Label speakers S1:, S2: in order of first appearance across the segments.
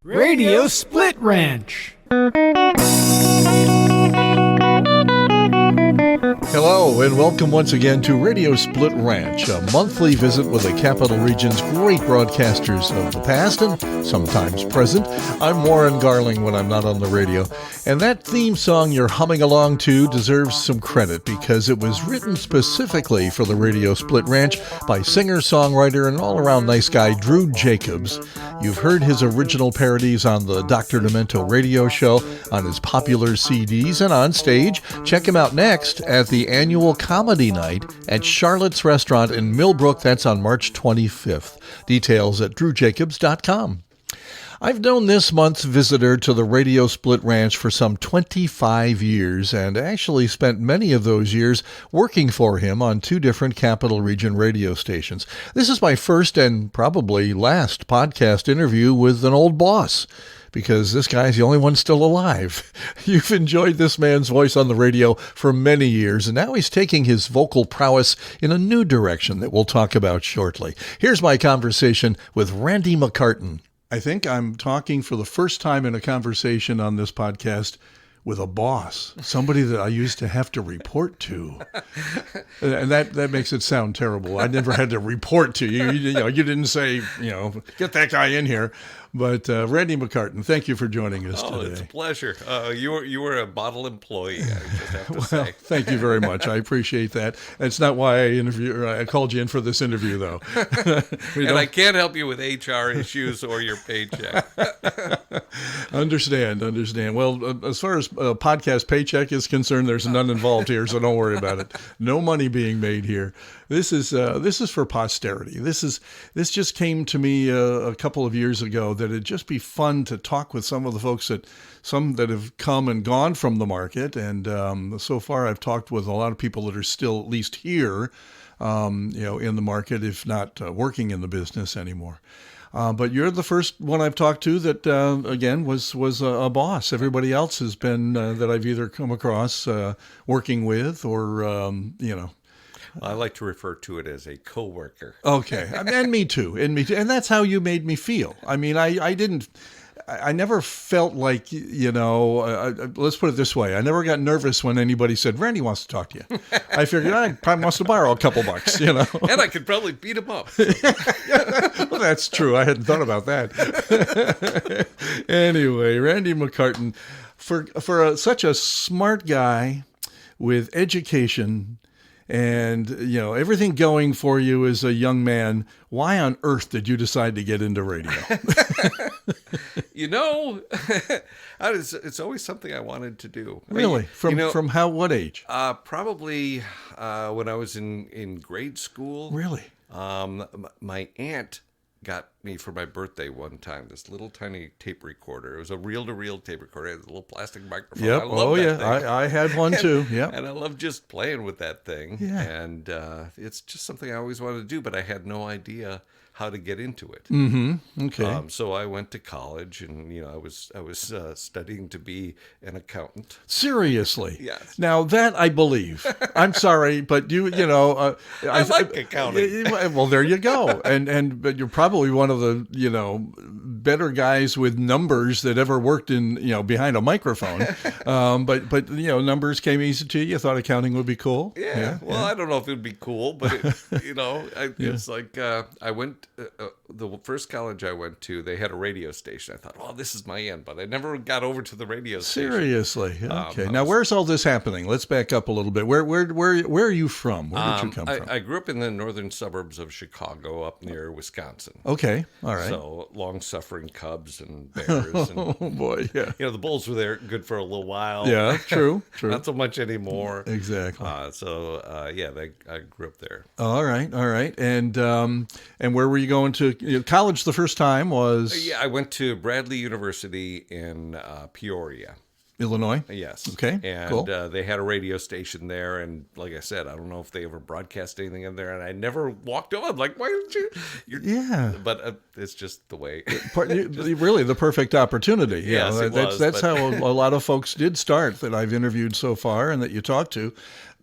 S1: Radio Split Ranch.
S2: Hello, and welcome once again to Radio Split Ranch, a monthly visit with the Capital Region's great broadcasters of the past and sometimes present. I'm Warren Garling when I'm not on the radio, and that theme song you're humming along to deserves some credit because it was written specifically for the Radio Split Ranch by singer-songwriter and all-around nice guy Drew Jacobs. You've heard his original parodies on the Dr. Demento radio show, on his popular CDs, and on stage. Check him out next at the annual comedy night at Charlotte's Restaurant in Millbrook. That's on March 25th. Details at drewjacobs.com. I've known this month's visitor to the Radio Split Ranch for some 25 years and actually spent many of those years working for him on two different Capital Region radio stations. This is my first and probably last podcast interview with an old boss, because this guy's the only one still alive. You've enjoyed this man's voice on the radio for many years, and now he's taking his vocal prowess in a new direction that we'll talk about shortly. Here's my conversation with Randy McCarten. I think I'm talking for the first time in a conversation on this podcast with a boss, somebody that I used to have to report to. And that makes it sound terrible. I never had to report to you. You didn't say, get that guy in here. But Randy McCarten, thank you for joining us today.
S3: It's a pleasure. You were a model employee, I just have to say.
S2: Thank you very much. I appreciate that. That's not why I called you in for this interview, though.
S3: And I can't help you with HR issues or your paycheck.
S2: Understand. Well, as far as podcast paycheck is concerned, there's none involved here, so don't worry about it. No money being made here. This is for posterity. This just came to me a couple of years ago that it'd just be fun to talk with some of the folks that have come and gone from the market. And so far, I've talked with a lot of people that are still at least here, in the market, if not working in the business anymore. But you're the first one I've talked to that, again, was a boss. Everybody else has been that I've either come across working with or.
S3: I like to refer to it as a coworker.
S2: Okay, and me too, and that's how you made me feel. I mean, I never felt like, let's put it this way. I never got nervous when anybody said, Randy wants to talk to you. I figured, I probably wants to borrow a couple bucks,
S3: And I could probably beat him up.
S2: Well, that's true. I hadn't thought about that. Anyway, Randy McCarten, for such a smart guy with education and, everything going for you as a young man, why on earth did you decide to get into radio?
S3: It's always something I wanted to do.
S2: Really? From what age?
S3: Probably when I was in grade school.
S2: Really?
S3: My aunt got me for my birthday one time this little tiny tape recorder. It was a reel-to-reel tape recorder. It had a little plastic microphone.
S2: Yep.
S3: I love that thing.
S2: I had one too. Yeah.
S3: And I love just playing with that thing.
S2: Yeah.
S3: And it's just something I always wanted to do, but I had no idea how to get into it.
S2: Mm-hmm. Okay.
S3: So I went to college, and I was studying to be an accountant.
S2: Seriously?
S3: Yes.
S2: Now that I believe. I'm sorry, but
S3: I like accounting.
S2: Well, there you go. But you're probably one of the better guys with numbers that ever worked in behind a microphone. But numbers came easy to you. You thought accounting would be cool.
S3: Yeah. Well, I don't know if it would be cool, but it's like I went. The first college I went to, they had a radio station. I thought, oh, this is my end, but I never got over to the radio station.
S2: Seriously? Okay. Now, where's all this happening? Let's back up a little bit. Where are you from? Where did you come from?
S3: I grew up in the northern suburbs of Chicago, up near Wisconsin.
S2: Okay. All right.
S3: So long-suffering Cubs and Bears. And,
S2: oh boy, yeah.
S3: The Bulls were there good for a little while.
S2: Yeah, true.
S3: Not so much anymore.
S2: Exactly.
S3: I grew up there.
S2: All right. And where were you going to college the first time was?
S3: Yeah, I went to Bradley University in Peoria.
S2: Illinois?
S3: Yes.
S2: Okay,
S3: and
S2: cool.
S3: They had a radio station there, and like I said, I don't know if they ever broadcast anything in there, and I never walked over. I'm like, why don't you?
S2: Yeah.
S3: But it's just the way.
S2: Really, the perfect opportunity.
S3: Yes,
S2: that's how a lot of folks did start that I've interviewed so far and that you talked to.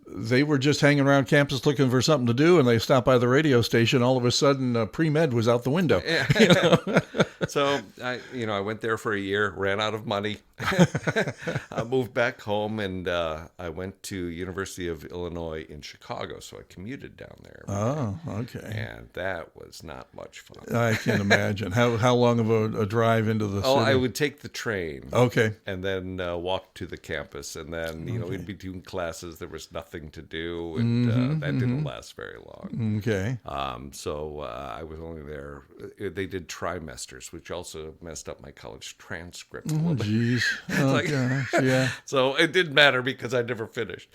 S2: they were just hanging around campus looking for something to do, and they stopped by the radio station. All of a sudden, pre-med was out the window.
S3: Yeah. So I went there for a year, ran out of money, I moved back home, and I went to University of Illinois in Chicago. So I commuted down there.
S2: Oh, okay.
S3: And that was not much fun.
S2: I can imagine. How long of a drive into the city?
S3: I would take the train.
S2: Okay.
S3: And then walk to the campus, and then in between classes there was nothing to do, and that didn't last very long.
S2: Okay.
S3: So I was only there. They did trimesters, which also messed up my college transcript a little bit.
S2: Jeez. Oh, gosh. Yeah.
S3: So it didn't matter because I never finished.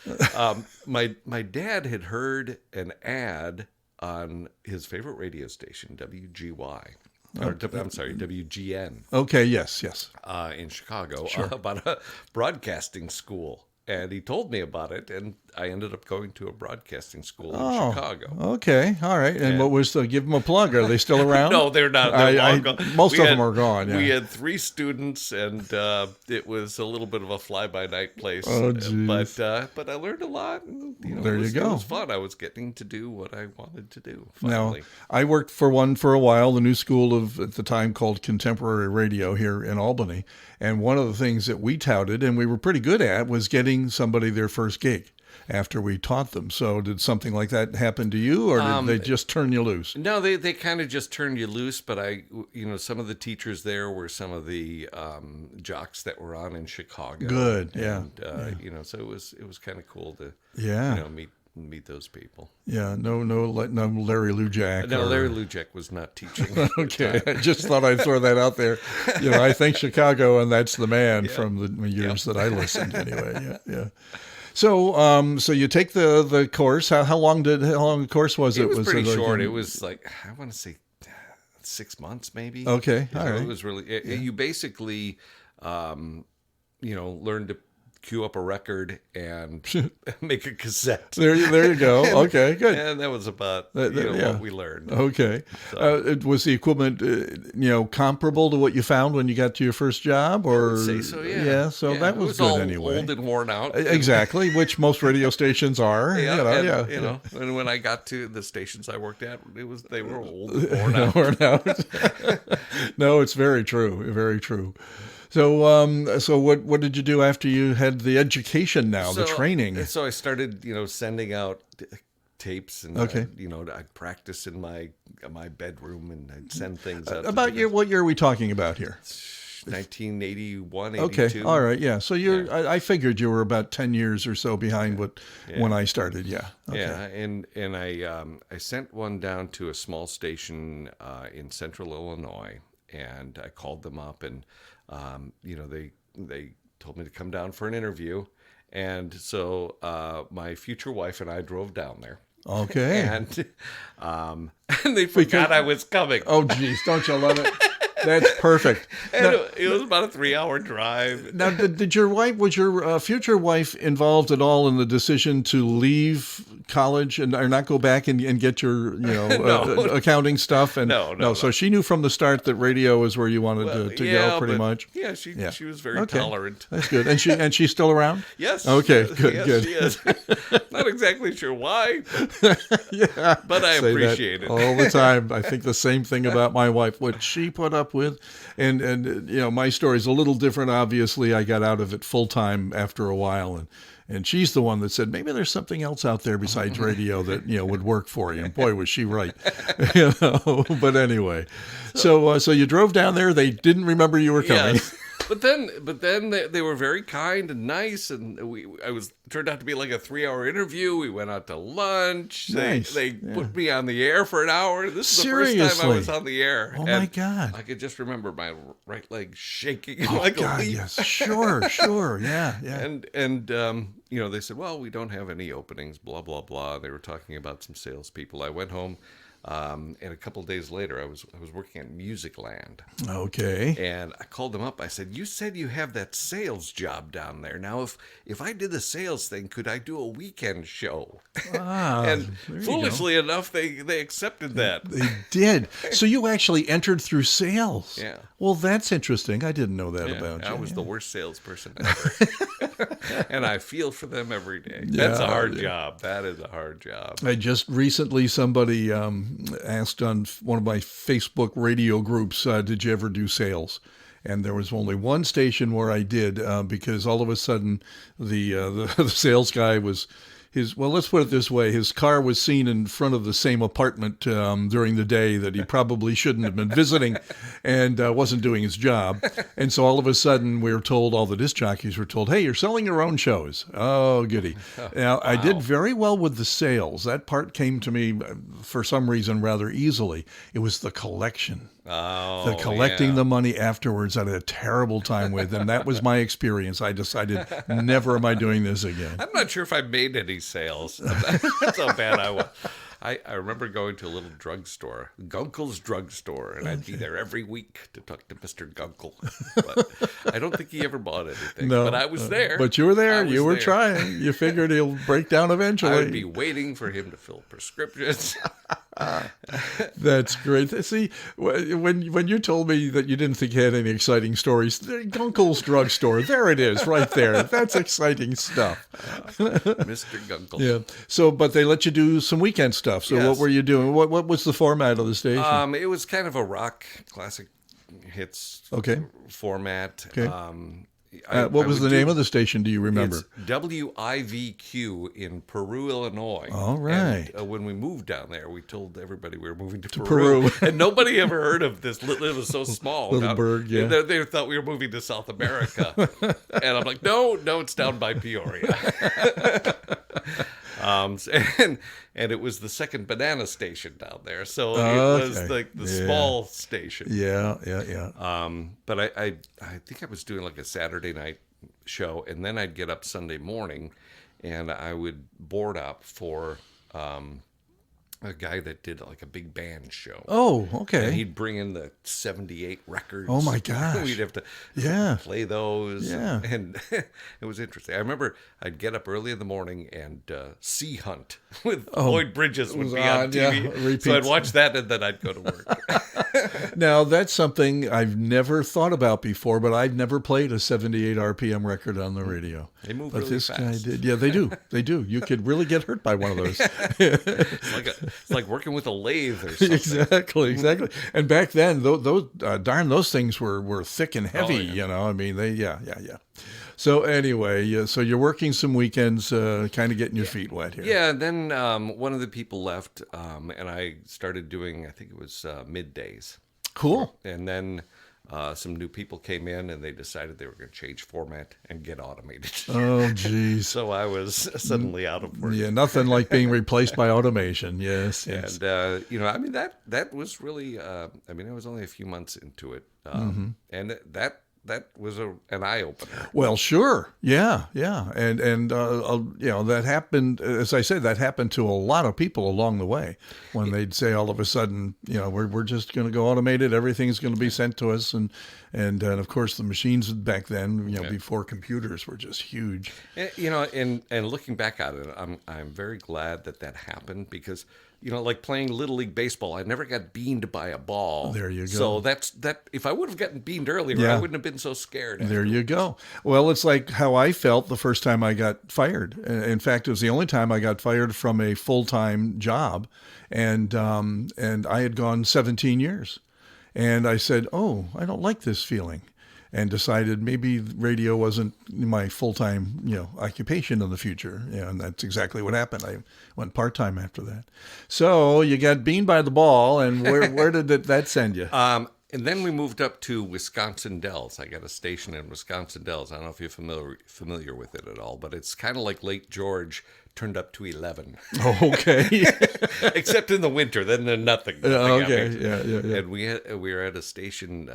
S3: My dad had heard an ad on his favorite radio station, WGY. I'm sorry, WGN.
S2: Okay, yes.
S3: In Chicago, about a broadcasting school. And he told me about it, and I ended up going to a broadcasting school in Chicago.
S2: Okay, all right. And what was give them a plug? Are they still around?
S3: No, they're not. They're long gone.
S2: Most of them are gone. Yeah.
S3: We had 3 students, and it was a little bit of a fly-by-night place.
S2: Oh, geez.
S3: But I learned a lot. And,
S2: there you go.
S3: It was fun. I was getting to do what I wanted to do. Finally.
S2: Now, I worked for one for a while, the new school of at the time called Contemporary Radio here in Albany. And one of the things that we touted, and we were pretty good at, was getting somebody their first gig after we taught them. So did something like that happen to you, or did they just turn you loose?
S3: No, they kind of just turned you loose. But some of the teachers there were some of the jocks that were on in Chicago.
S2: Good, yeah.
S3: And, so it was kind of cool to meet those people.
S2: Yeah, no Larry Lujak.
S3: No, Larry Lujak was not teaching.
S2: Okay, I just thought I'd throw that out there. I think Chicago, and that's the man from the years that I listened anyway. Yeah. So, so you take the course. How long the course was it?
S3: It was pretty short. It was like, I want to say 6 months, maybe.
S2: Okay, all right.
S3: It was really. You basically, learn to cue up a record and make a cassette.
S2: There you go. Okay, good.
S3: And that was about what we learned.
S2: Okay. So. Was the equipment, comparable to what you found when you got to your first job? Or,
S3: I would say so, yeah.
S2: Yeah, so that was good
S3: all
S2: anyway.
S3: Old and worn out.
S2: Exactly, which most radio stations are.
S3: And when I got to the stations I worked at, they were old and
S2: worn out. No, it's very true. Very true. So, what did you do after you had the education? The training.
S3: So I started, sending out tapes, and I'd practice in my bedroom, and I'd send things out.
S2: What year are we talking about here?
S3: 1981, 82.
S2: Okay, all right, yeah. So I figured you were about 10 years or so behind when I started. Yeah. Okay.
S3: Yeah, and I sent one down to a small station in Central Illinois, and I called them up, and they told me to come down for an interview. And so my future wife and I drove down there.
S2: Okay.
S3: And they forgot I was coming.
S2: Oh, geez. Don't you love it? That's perfect.
S3: And it was about a 3-hour drive.
S2: Now, was your future wife involved at all in the decision to leave college or not go back and get your, accounting stuff? And
S3: No.
S2: So she knew from the start that radio is where you wanted to go, pretty much.
S3: Yeah, she was very tolerant.
S2: That's good. And she's still around?
S3: Yes.
S2: Okay, good.
S3: She is. Not exactly sure why.
S2: Yeah,
S3: but I appreciate it
S2: all the time. I think the same thing about my wife. What she put up with, and my story is a little different. Obviously, I got out of it full time after a while, and she's the one that said maybe there's something else out there besides radio that would work for you. And boy, was she right. But anyway, so you drove down there. They didn't remember you were coming.
S3: Yes. But then they were very kind and nice, and turned out to be like a 3-hour interview. We went out to lunch.
S2: Nice.
S3: They put me on the air for an hour. This is the first time I was on the air.
S2: Oh, my God.
S3: I could just remember my right leg shaking
S2: a leaf.
S3: Yes,
S2: sure, yeah.
S3: And they said, well, we don't have any openings, blah, blah, blah. They were talking about some salespeople. I went home. And a couple of days later, I was working at Musicland.
S2: Okay.
S3: And I called them up. I said, "You said you have that sales job down there. Now, if I did the sales thing, could I do a weekend show?" And foolishly enough, they accepted that.
S2: They did. So you actually entered through sales.
S3: Yeah.
S2: Well, that's interesting. I didn't know that about you.
S3: I was the worst salesperson ever. And I feel for them every day. That's a hard job. That is a hard job.
S2: I just recently, somebody asked on one of my Facebook radio groups, did you ever do sales? And there was only one station where I did, because all of a sudden the sales guy was... Well, let's put it this way. His car was seen in front of the same apartment during the day that he probably shouldn't have been visiting, and wasn't doing his job. And so all of a sudden we were told, all the disc jockeys were told, "Hey, you're selling your own shows." Oh, goody. Now, I did very well with the sales. That part came to me, for some reason, rather easily. It was the collection. The collecting the money afterwards I had a terrible time with, and that was my experience. I decided, never am I doing this again.
S3: I'm not sure if I made any sales. That's how bad I was. I remember going to a little drugstore, Gunkel's drugstore, and I'd be there every week to talk to Mr. Gunkel. But I don't think he ever bought anything.
S2: No,
S3: but I was there.
S2: But you were there. You were
S3: there.
S2: trying. You figured he'll break down eventually.
S3: I would be waiting for him to fill prescriptions.
S2: That's great. See, when you told me that you didn't think you had any exciting stories, Gunkel's drugstore, there it is, right there. That's exciting stuff.
S3: Mr. Gunkel.
S2: Yeah. So, but they let you do some weekend stuff. So,
S3: Yes.
S2: what were you doing? What was the format of the station?
S3: It was kind of a rock classic hits format.
S2: Okay. What was the
S3: would
S2: name of the station? Do you remember?
S3: It's WIVQ in Peru, Illinois.
S2: All right.
S3: And, when we moved down there, we told everybody we were moving to
S2: Peru.
S3: And nobody ever heard of this. It was so small.
S2: Little burg, yeah.
S3: They thought we were moving to South America. And I'm like, no, it's down by Peoria. And it was the second banana station down there, so it was like the small station.
S2: Yeah.
S3: But I think I was doing like a Saturday night show, and then I'd get up Sunday morning, and I would board up for a guy that did like a big band show.
S2: Oh, okay.
S3: And he'd bring in the 78 records.
S2: Oh my gosh.
S3: We'd have to play those.
S2: Yeah.
S3: And it was interesting. I remember I'd get up early in the morning and Sea Hunt with Lloyd Bridges would be on TV.
S2: Yeah,
S3: so I'd watch that and then I'd go to work.
S2: Now, that's something I've never thought about before, but I've never played a 78 RPM record on the radio.
S3: They move
S2: but
S3: really
S2: this
S3: fast.
S2: guy did. Yeah, they do. They do. You could really get hurt by one of those.
S3: It's like working with a lathe or something.
S2: Exactly. And back then, those things were thick and heavy. You know, I mean, yeah. So anyway, so you're working some weekends, kind of getting your feet wet here.
S3: Yeah, and then one of the people left, and I started doing, I think it was middays.
S2: Cool.
S3: And then some new people came in, and they decided they were going to change format and get automated.
S2: Oh, geez.
S3: So I was suddenly out of work.
S2: Yeah, nothing like being replaced by automation. Yes.
S3: And, I mean, that was really, I was only a few months into it. And that was an eye-opener.
S2: Well, sure. Yeah. And that happened, as I said, that happened to a lot of people along the way when they'd say all of a sudden, we're just going to go automated. Everything's going to be sent to us. And of course, the machines back then, before computers were just huge.
S3: And looking back at it, I'm very glad that happened because, like playing Little League Baseball, I never got beamed by a ball.
S2: There you go.
S3: So that if I would have gotten beamed earlier, I wouldn't have been so scared.
S2: There you go. Well, it's like how I felt the first time I got fired. In fact, it was the only time I got fired from a full-time job, and I had gone 17 years. And I said, "Oh, I don't like this feeling." And decided maybe radio wasn't my full-time, occupation in the future. And that's exactly what happened. I went part-time after that. So you got beamed by the ball, and where did that send you?
S3: And then we moved up to Wisconsin Dells. I got a station in Wisconsin Dells. I don't know if you're familiar with it at all, but it's kind of like Lake George turned up to 11.
S2: Oh, okay.
S3: Except in the winter, then nothing.
S2: Okay, yeah.
S3: And we were at a station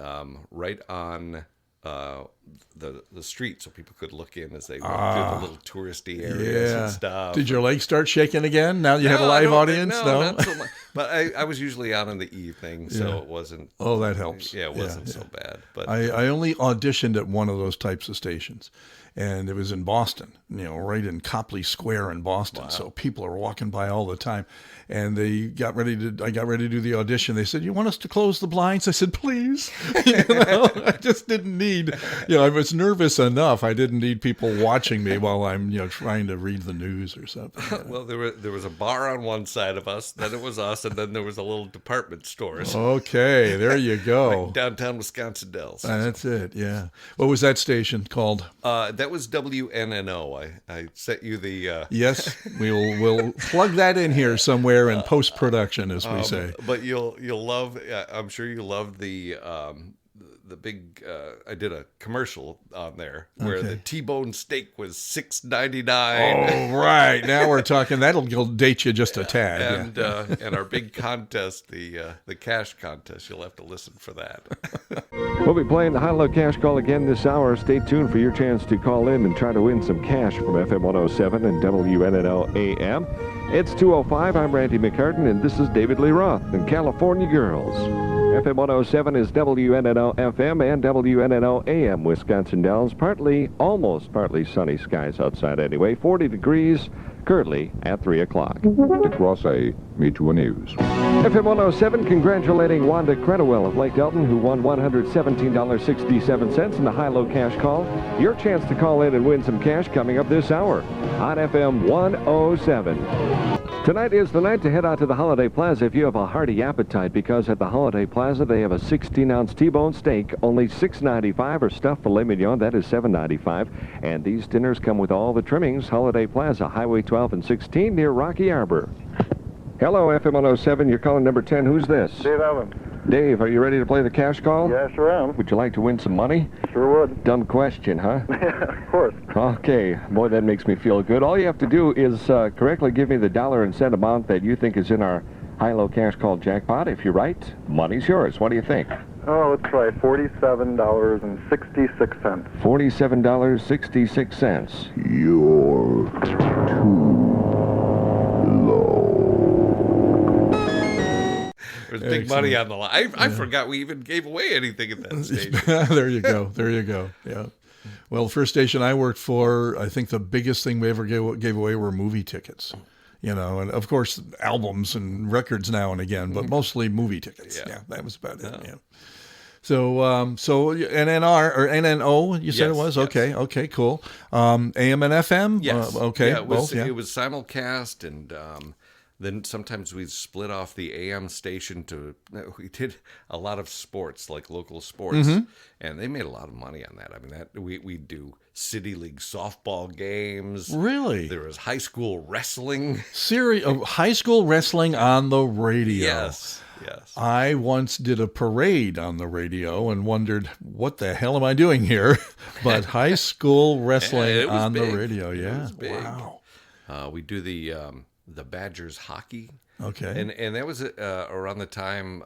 S3: right on the street so people could look in as they went through the little touristy areas and stuff.
S2: Did your legs start shaking again? Now you had a live audience?
S3: No, not so much. But I was usually out in the evening, so it wasn't.
S2: Oh, that helps.
S3: Yeah, it wasn't so bad. But
S2: I only auditioned at one of those types of stations, and it was in Boston, right in Copley Square in Boston. Wow. So people are walking by all the time, and I got ready to do the audition. They said, "You want us to close the blinds?" I said, "Please." I just didn't need, I was nervous enough. I didn't need people watching me while I'm, trying to read the news or something.
S3: Well, there was a bar on one side of us, then it was us, and then there was a little department store.
S2: Okay, there you go.
S3: Like downtown Wisconsin Dells.
S2: That's it, yeah. What was that station called?
S3: That was WNNO. I sent you the...
S2: Yes, we'll plug that in here somewhere in post-production, as we say.
S3: But you'll love... I'm sure you loved the big... I did a commercial on there where the T-bone steak was $6.99.
S2: Oh, right. Now we're talking. That'll date you just a tad.
S3: And our big contest, the cash contest, you'll have to listen for that.
S4: We'll be playing the high-low cash call again this hour. Stay tuned for your chance to call in and try to win some cash from FM 107 and WNNO AM. It's 2:05. I'm Randy McCarten, and this is David Lee Roth and California Girls. FM 107 is WNNO FM and WNNO AM, Wisconsin Dells. Almost partly sunny skies outside anyway. 40 degrees currently at 3 o'clock.
S5: De Croisset, Mutual News.
S4: FM 107 congratulating Wanda Credowell of Lake Delton, who won $117.67 in the high-low cash call. Your chance to call in and win some cash coming up this hour on FM 107. Tonight is the night to head out to the Holiday Plaza if you have a hearty appetite, because at the Holiday Plaza they have a 16-ounce T-bone steak, only $6.95, or stuffed filet mignon, that is $7.95. And these dinners come with all the trimmings. Holiday Plaza, Highway 12 and 16 near Rocky Arbor. Hello, FM 107. You're calling number 10. Who's this?
S6: Dave Evans.
S4: Dave, are you ready to play the cash call?
S6: Yeah, sure am.
S4: Would you like to win some money?
S6: Sure would.
S4: Dumb question, huh?
S6: Yeah, of course.
S4: Okay. Boy, that makes me feel good. All you have to do is correctly give me the dollar and cent amount that you think is in our high-low cash call jackpot. If you're right, money's yours. What do you think?
S6: Oh, let's try $47.66.
S4: $47.66.
S5: You're too low.
S3: There's big money on the line. I forgot we even gave away anything at that station.
S2: There you go. Yeah. Well, the first station I worked for, I think the biggest thing we ever gave away were movie tickets. And of course albums and records now and again, but mostly movie tickets. Yeah, that was about it. Yeah. So NNR or NNO, you said it was?
S3: Yes.
S2: Okay, cool. AM and FM?
S3: Yes.
S2: Okay,
S3: yeah,
S2: both, yeah.
S3: It was simulcast, and then sometimes we split off the AM station we did a lot of sports, like local sports, and they made a lot of money on that. I mean, we do City League softball games.
S2: Really?
S3: There was high school wrestling.
S2: High school wrestling on the radio.
S3: Yes.
S2: I once did a parade on the radio and wondered, what the hell am I doing here? But high school wrestling on the radio, yeah.
S3: It was big.
S2: Wow.
S3: We do the Badgers hockey.
S2: Okay.
S3: And that was around the time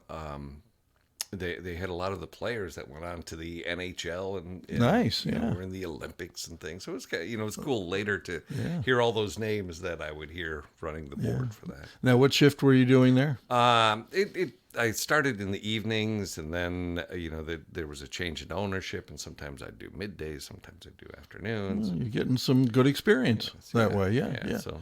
S3: they had a lot of the players that went on to the NHL and
S2: nice, yeah.
S3: were in the Olympics and things. So it was it was cool later to hear all those names that I would hear running the board for that.
S2: Now, what shift were you doing there?
S3: I started in the evenings, and then there was a change in ownership, and sometimes I'd do middays, sometimes I'd do afternoons.
S2: Well, you're getting some good experience that way, yeah.
S3: So.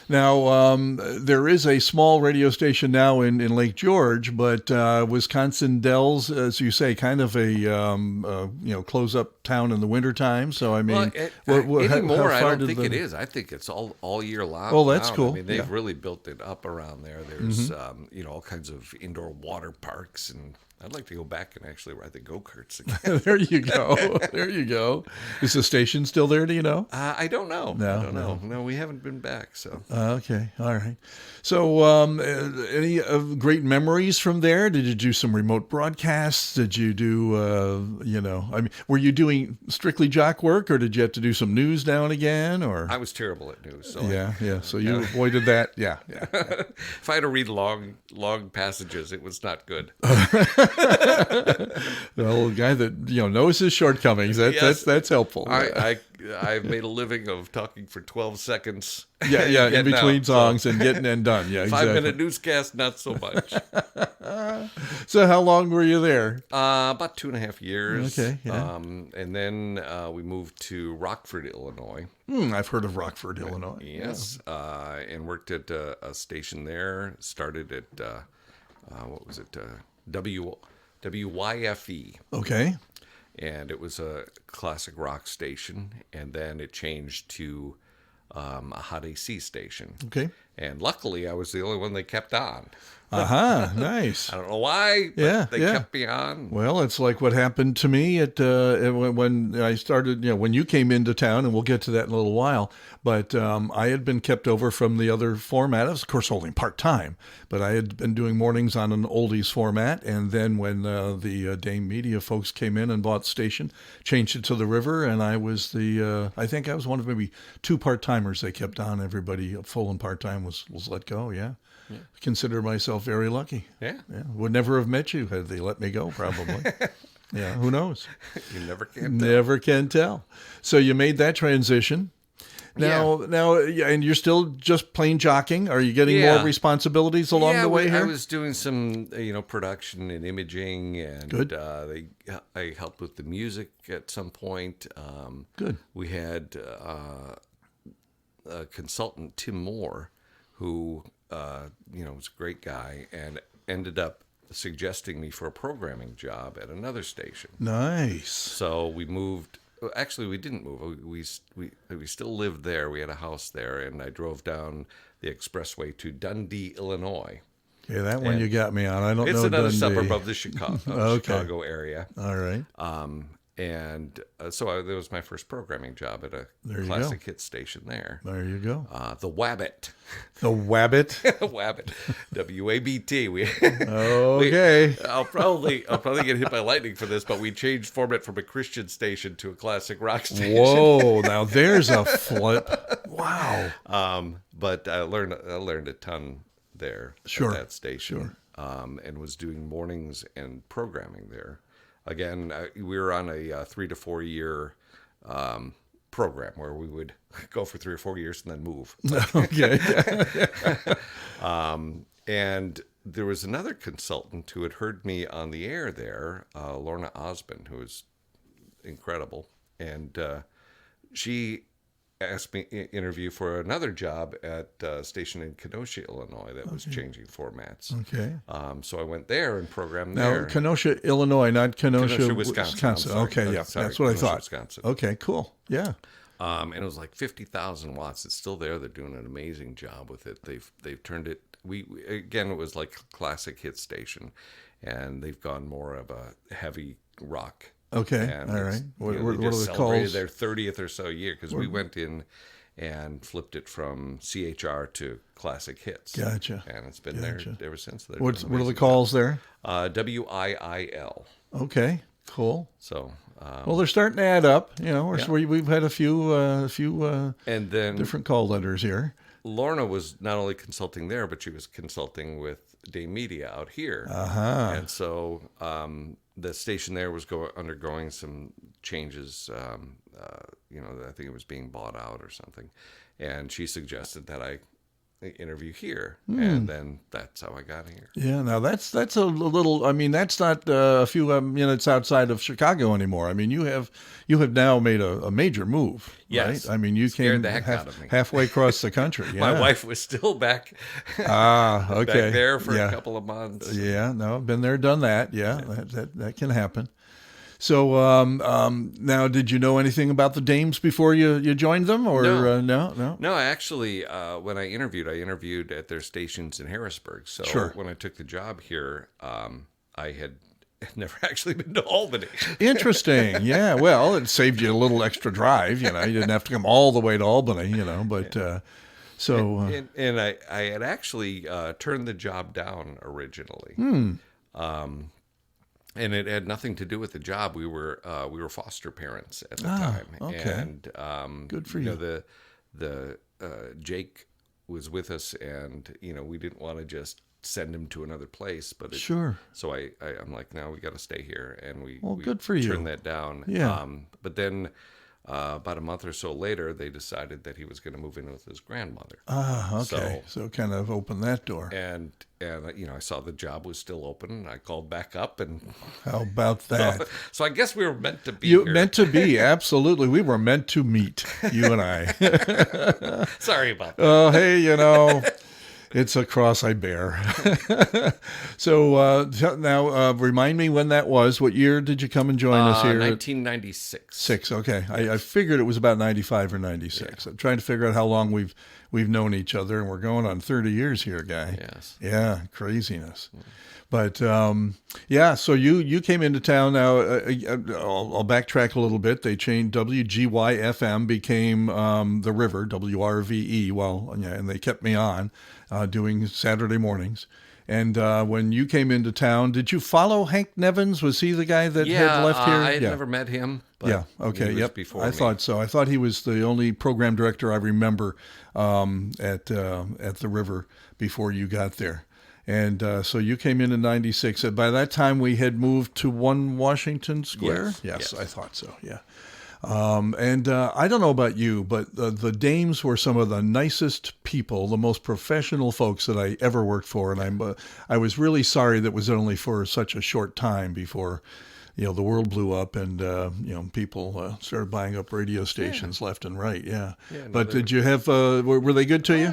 S2: Now, there is a small radio station now in Lake George, but Wisconsin Dells, as you say, kind of a close-up town in the wintertime. So, I mean,
S3: anymore, I don't think it is. I think it's all year long.
S2: Oh, that's
S3: now.
S2: cool.
S3: I mean, they've really built it up around there. There's all kinds of indoor water parks, and I'd like to go back and actually ride the go-karts again.
S2: There you go. Is the station still there? Do you know?
S3: I don't know.
S2: No,
S3: I don't know. No, we haven't been back. So.
S2: Okay. All right. So any great memories from there? Did you do some remote broadcasts? Did you do, were you doing strictly jock work, or did you have to do some news now and again? Or
S3: I was terrible at news. So
S2: yeah. So you avoided that. Yeah.
S3: If I had to read long passages, it was not good.
S2: Well, a guy that knows his shortcomings.
S3: Yes.
S2: That's helpful.
S3: I've made a living of talking for 12 seconds.
S2: Yeah, in
S3: Getting
S2: between
S3: out,
S2: songs and getting and done. Yeah, exactly.
S3: 5-minute newscast, not so much.
S2: So how long were you there?
S3: About 2.5 years.
S2: Okay, yeah.
S3: And then we moved to Rockford, Illinois.
S2: I've heard of Rockford, Illinois.
S3: Yes, and worked at a station there. Started at what was it? WYFE,
S2: Okay.
S3: and it was a classic rock station. And then it changed to a hot AC station.
S2: Okay.
S3: And luckily, I was the only one they kept on.
S2: Nice.
S3: I don't know why, but they kept me on.
S2: Well, it's like what happened to me when I started, when you came into town, and we'll get to that in a little while. But I had been kept over from the other format. I was, of course, only part-time, but I had been doing mornings on an oldies format. And then when the Dame Media folks came in and bought the station, changed it to the River, and I was I think I was one of maybe 2 part-timers they kept on. Everybody full and part-time was let go, yeah. I consider myself very lucky.
S3: Yeah.
S2: Would never have met you had they let me go, probably. Yeah, who knows?
S3: You never can tell.
S2: Never can tell. So you made that transition. Now, and you're still just plain jockeying. Are you getting more responsibilities along the way here?
S3: I was doing some, production and imaging, and
S2: Good.
S3: I helped with the music at some point.
S2: Good.
S3: We had a consultant, Tim Moore, who was a great guy, and ended up suggesting me for a programming job at another station.
S2: Nice.
S3: So we moved. Actually, we didn't move. We still lived there. We had a house there, and I drove down the expressway to Dundee, Illinois.
S2: Yeah, that one you got me on. I don't know.
S3: It's another
S2: Dundee.
S3: suburb of the Chicago area.
S2: All right.
S3: So that was my first programming job at a classic hit station there.
S2: There you go.
S3: The Wabbit.
S2: The Wabbit.
S3: Wabbit. WABT.
S2: Okay.
S3: I'll probably get hit by lightning for this, but we changed format from a Christian station to a classic rock station.
S2: Whoa! Now there's a flip. Wow.
S3: But I learned a ton there at that station. And was doing mornings and programming there. Again, we were on a 3 to 4 year program where we would go for 3 or 4 years and then move.
S2: Okay.
S3: And there was another consultant who had heard me on the air there, Lorna Osmond, who was incredible. And she asked me to interview for another job at a station in Kenosha, Illinois, that was changing formats.
S2: Okay.
S3: So I went there and programmed
S2: Now,
S3: there.
S2: Kenosha, Illinois, not Kenosha,
S3: Wisconsin. I'm sorry.
S2: Okay, yeah,
S3: Sorry,
S2: that's what
S3: Kenosha,
S2: I thought.
S3: Wisconsin.
S2: Okay, cool. Yeah.
S3: And it was like 50,000 watts. It's still there. They're doing an amazing job with it. They've turned it. Again, it was like a classic hit station, and they've gone more of a heavy rock.
S2: Okay,
S3: And
S2: all right. What
S3: they
S2: are the
S3: just celebrated
S2: calls?
S3: their 30th or so year, because we went in and flipped it from CHR to classic hits.
S2: Gotcha.
S3: And it's been there ever since.
S2: What are the calls there?
S3: WIIL.
S2: Okay, cool.
S3: So.
S2: Well, they're starting to add up. We've had a few
S3: and then
S2: different call letters here.
S3: Lorna was not only consulting there, but she was consulting with Dame Media out here. And so the station there was undergoing some changes. I think it was being bought out or something. And she suggested that I interview here, and then that's how I got here.
S2: Yeah, now that's a little. I mean, that's not a few minutes outside of Chicago anymore. I mean, you have now made a major move.
S3: Yes,
S2: right? I mean, you
S3: scared
S2: came
S3: the heck out of me.
S2: halfway across the country. Yeah.
S3: My wife was still back.
S2: Okay.
S3: Back there for a couple of months.
S2: Yeah, no, been there, done that. Yeah, that can happen. So now, did you know anything about the Dames before you joined them, or no?
S3: No, actually, when I interviewed at their stations in Harrisburg. So when I took the job here, I had never actually been to Albany.
S2: Interesting. Yeah. Well, it saved you a little extra drive. You didn't have to come all the way to Albany. But
S3: and I had actually turned the job down originally. And it had nothing to do with the job. We were foster parents at the time.
S2: Okay.
S3: And
S2: good for you.
S3: The Jake was with us, and we didn't want to just send him to another place, but
S2: Sure.
S3: So I'm like, no, we got to stay here, and we
S2: good for you.
S3: turned that down.
S2: Yeah.
S3: But then about a month or so later, they decided that he was going to move in with his grandmother.
S2: Ah, okay. So kind of opened that door.
S3: And I saw the job was still open, and I called back up, and
S2: How about that?
S3: so I guess we were meant to be
S2: You
S3: here.
S2: meant to be, absolutely. We were meant to meet, you and I.
S3: Sorry about that.
S2: Oh, hey, it's a cross I bear. So now, remind me when that was. What year did you come and join us here?
S3: 1996.
S2: Six. Okay, I figured it was about 95 or 96. I'm trying to figure out how long we've known each other, and we're going on 30 years here, guy.
S3: Yes.
S2: Yeah, craziness. But so you came into town. Now I'll backtrack a little bit. They changed WGY-FM became The River, WRVE. And they kept me on doing Saturday mornings. And when you came into town, did you follow Hank Nevins? Was he the guy that had left here?
S3: I had never met him. But
S2: Okay.
S3: he was
S2: Yep.
S3: Before
S2: I
S3: me.
S2: thought so. I thought he was the only program director I remember at the River before you got there. And so you came in 96. By that time, we had moved to 1 Washington Square? Yes, I thought so, yeah. I don't know about you, but the dames were some of the nicest people, the most professional folks that I ever worked for. And I was really sorry that was only for such a short time before the world blew up and, people started buying up radio stations left and right. Yeah. But did you have, were they good to you?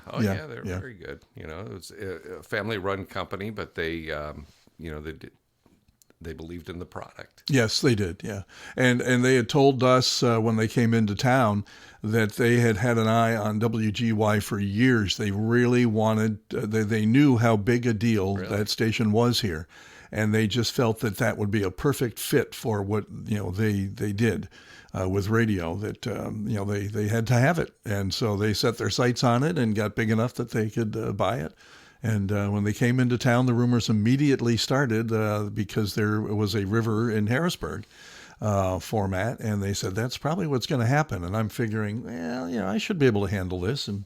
S3: Oh, yeah. They were very good. It was a family-run company, but they believed in the product.
S2: Yes, they did. Yeah. And they had told us when they came into town that they had an eye on WGY for years. They really wanted, they knew how big a deal that station was here. And they just felt that would be a perfect fit for what they did with radio. That they had to have it, and so they set their sights on it and got big enough that they could buy it. And when they came into town, the rumors immediately started because there was a River in Harrisburg format, and they said that's probably what's going to happen. And I'm figuring, I should be able to handle this, and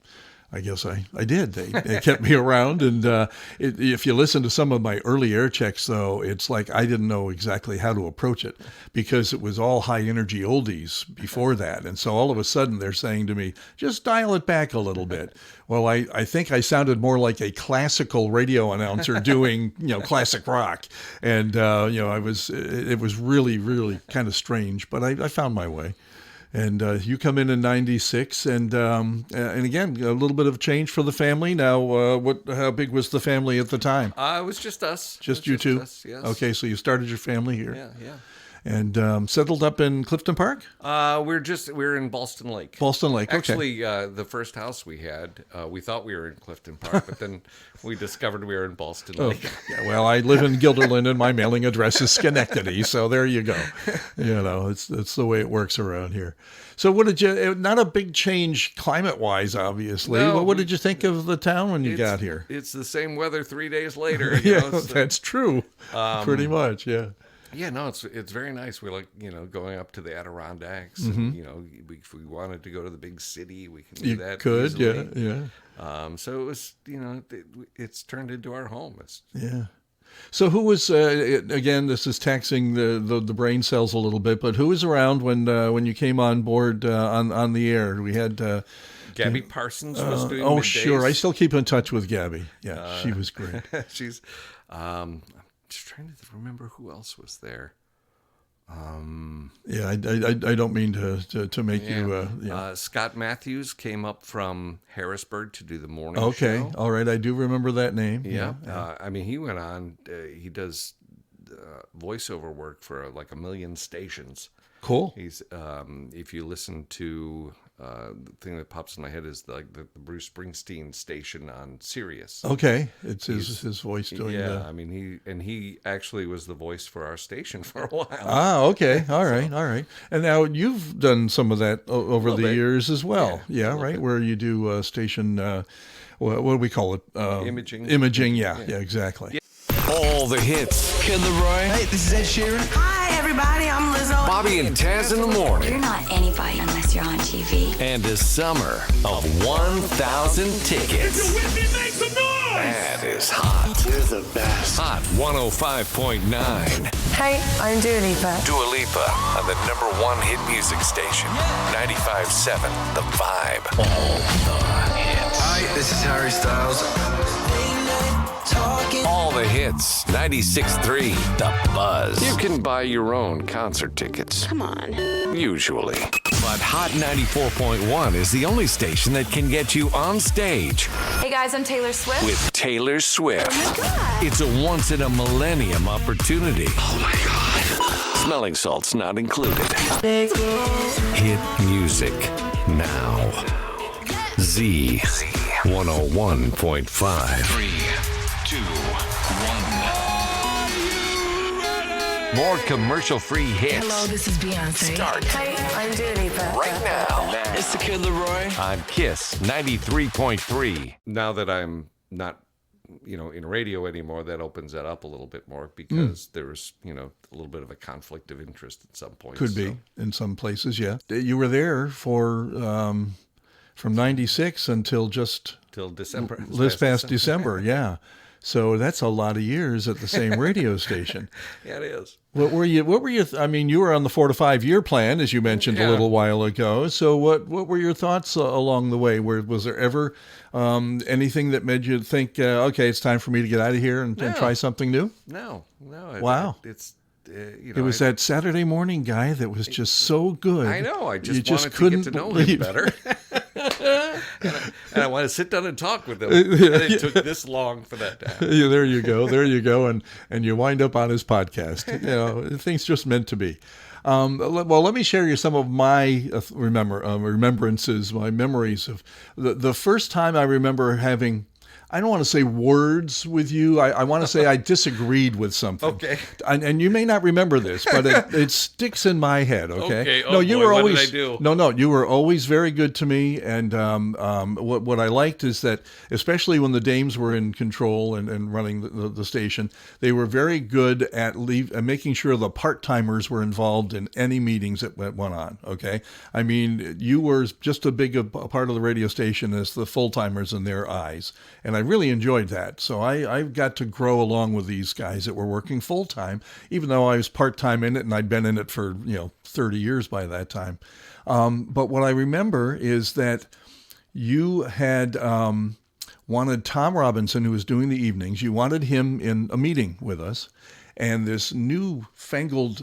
S2: I guess I did. They kept me around. And if you listen to some of my early air checks, though, it's like I didn't know exactly how to approach it because it was all high energy oldies before that. And so all of a sudden they're saying to me, just dial it back a little bit. Well, I think I sounded more like a classical radio announcer doing, classic rock. And, it was really, really kind of strange, but I found my way. And you come in 96, and again, a little bit of change for the family. Now, how big was the family at the time?
S3: It was just us.
S2: Just you two?
S3: Us, yes.
S2: Okay, so you started your family here.
S3: Yeah.
S2: And settled up in Clifton Park?
S3: We're in Ballston Lake.
S2: Ballston Lake, okay.
S3: Actually, the first house we had, we thought we were in Clifton Park, but then we discovered we were in Ballston Lake.
S2: Yeah, well, I live in Guilderland, and my mailing address is Schenectady, so there you go. It's the way it works around here. So what did you, not a big change climate-wise, obviously,
S3: No,
S2: but what did you think of the town when you got here?
S3: It's the same weather 3 days later.
S2: That's true. Pretty much, yeah.
S3: Yeah, no, it's very nice. We like, going up to the Adirondacks. And, if we wanted to go to the big city, we can do that.
S2: Could,
S3: easily.
S2: yeah.
S3: So it was, it's turned into our home.
S2: Yeah. So who was, again, this is taxing the brain cells a little bit, but who was around when you came on board on the air? We had...
S3: Gabby Parsons was doing
S2: Oh,
S3: middays.
S2: sure. I still keep in touch with Gabby. Yeah, she was great.
S3: She's... I'm just trying to remember who else was there.
S2: Yeah, I don't mean to make you.
S3: Scott Matthews came up from Harrisburg to do the morning
S2: Okay,
S3: show.
S2: all right, I do remember that name.
S3: Yeah. He went on. He does voiceover work for like 1 million stations.
S2: Cool.
S3: He's if you listen to the thing that pops in my head is the Bruce Springsteen station on Sirius.
S2: Okay, it's his voice doing that.
S3: he actually was the voice for our station for a while.
S2: Ah, okay, all right. And now you've done some of that over the years as well. Yeah, right, where you do station. What do we call it?
S3: Imaging.
S2: Imaging. Yeah, exactly.
S7: All the hits. Ken Leroy.
S8: Hey, this is Ed Sheeran.
S9: Hi, everybody. I'm Lizzo.
S7: Bobby and Taz in the morning.
S10: You're not anybody unless you're on TV.
S7: And a summer of 1,000 tickets.
S1: If you're with me, make some noise!
S7: That is hot.
S8: You're the best.
S7: Hot 105.9.
S9: Hey, I'm Dua Lipa.
S7: Dua Lipa on the #1 hit music station. 95.7 The Vibe. All the hits.
S8: Hi, this is Harry Styles.
S7: All the hits. 96.3 The Buzz. You can buy your own concert tickets.
S10: Come on.
S7: Usually. But Hot 94.1 is the only station that can get you on stage
S10: Hey guys, I'm Taylor Swift.
S7: with Taylor Swift.
S10: Oh my God.
S7: It's a once-in-a-millennium opportunity. Oh my God. Smelling salts not included. Hit music now. Z 101.5. 3, 2, 1. More commercial-free hits.
S9: Hello, this is Beyonce.
S7: Start
S9: Hey, I'm Dua Lipa.
S7: right now
S8: It's the Kid Leroy.
S7: on Kiss 93.3.
S3: Now that I'm not, in radio anymore, that opens that up a little bit more because there's, a little bit of a conflict of interest at some point.
S2: Could be in some places, yeah. You were there for from 96 until just
S3: Till December.
S2: this past December, yeah. So that's a lot of years at the same radio station.
S3: Yeah, it is.
S2: What were you? I mean, you were on the 4 to 5 year plan, as you mentioned a
S3: Yeah.
S2: little while ago. So what were your thoughts along the way? Was there ever anything that made you think, okay, it's time for me to get out of here and try something new?
S3: No.
S2: Wow.
S3: It's,
S2: It was that Saturday morning guy that was just so good.
S3: I know. I
S2: You
S3: just wanted
S2: couldn't
S3: to get to know
S2: believe-
S3: him better. and I want to sit down and talk with him. And it took this long for that to happen.
S2: Yeah, there you go, and you wind up on his podcast. Things just meant to be. Well, let me share you some of my remembrances, my memories of the first time I remember having. I don't want to say words with you. I want to say I disagreed with something.
S3: Okay.
S2: And you may not remember this, but it sticks in my head. Okay.
S3: Okay. Oh,
S2: No, you
S3: boy,
S2: were
S3: what
S2: always.
S3: did I do?
S2: No, you were always very good to me. And what I liked is that, especially when the dames were in control and running the station, they were very good at making sure the part-timers were involved in any meetings that went on. Okay. I mean, you were just as big a part of the radio station as the full-timers in their eyes. And I really enjoyed that. So I got to grow along with these guys that were working full-time, even though I was part-time in it and I'd been in it for, 30 years by that time. But what I remember is that you had wanted Tom Robinson, who was doing the evenings, you wanted him in a meeting with us. And this new fangled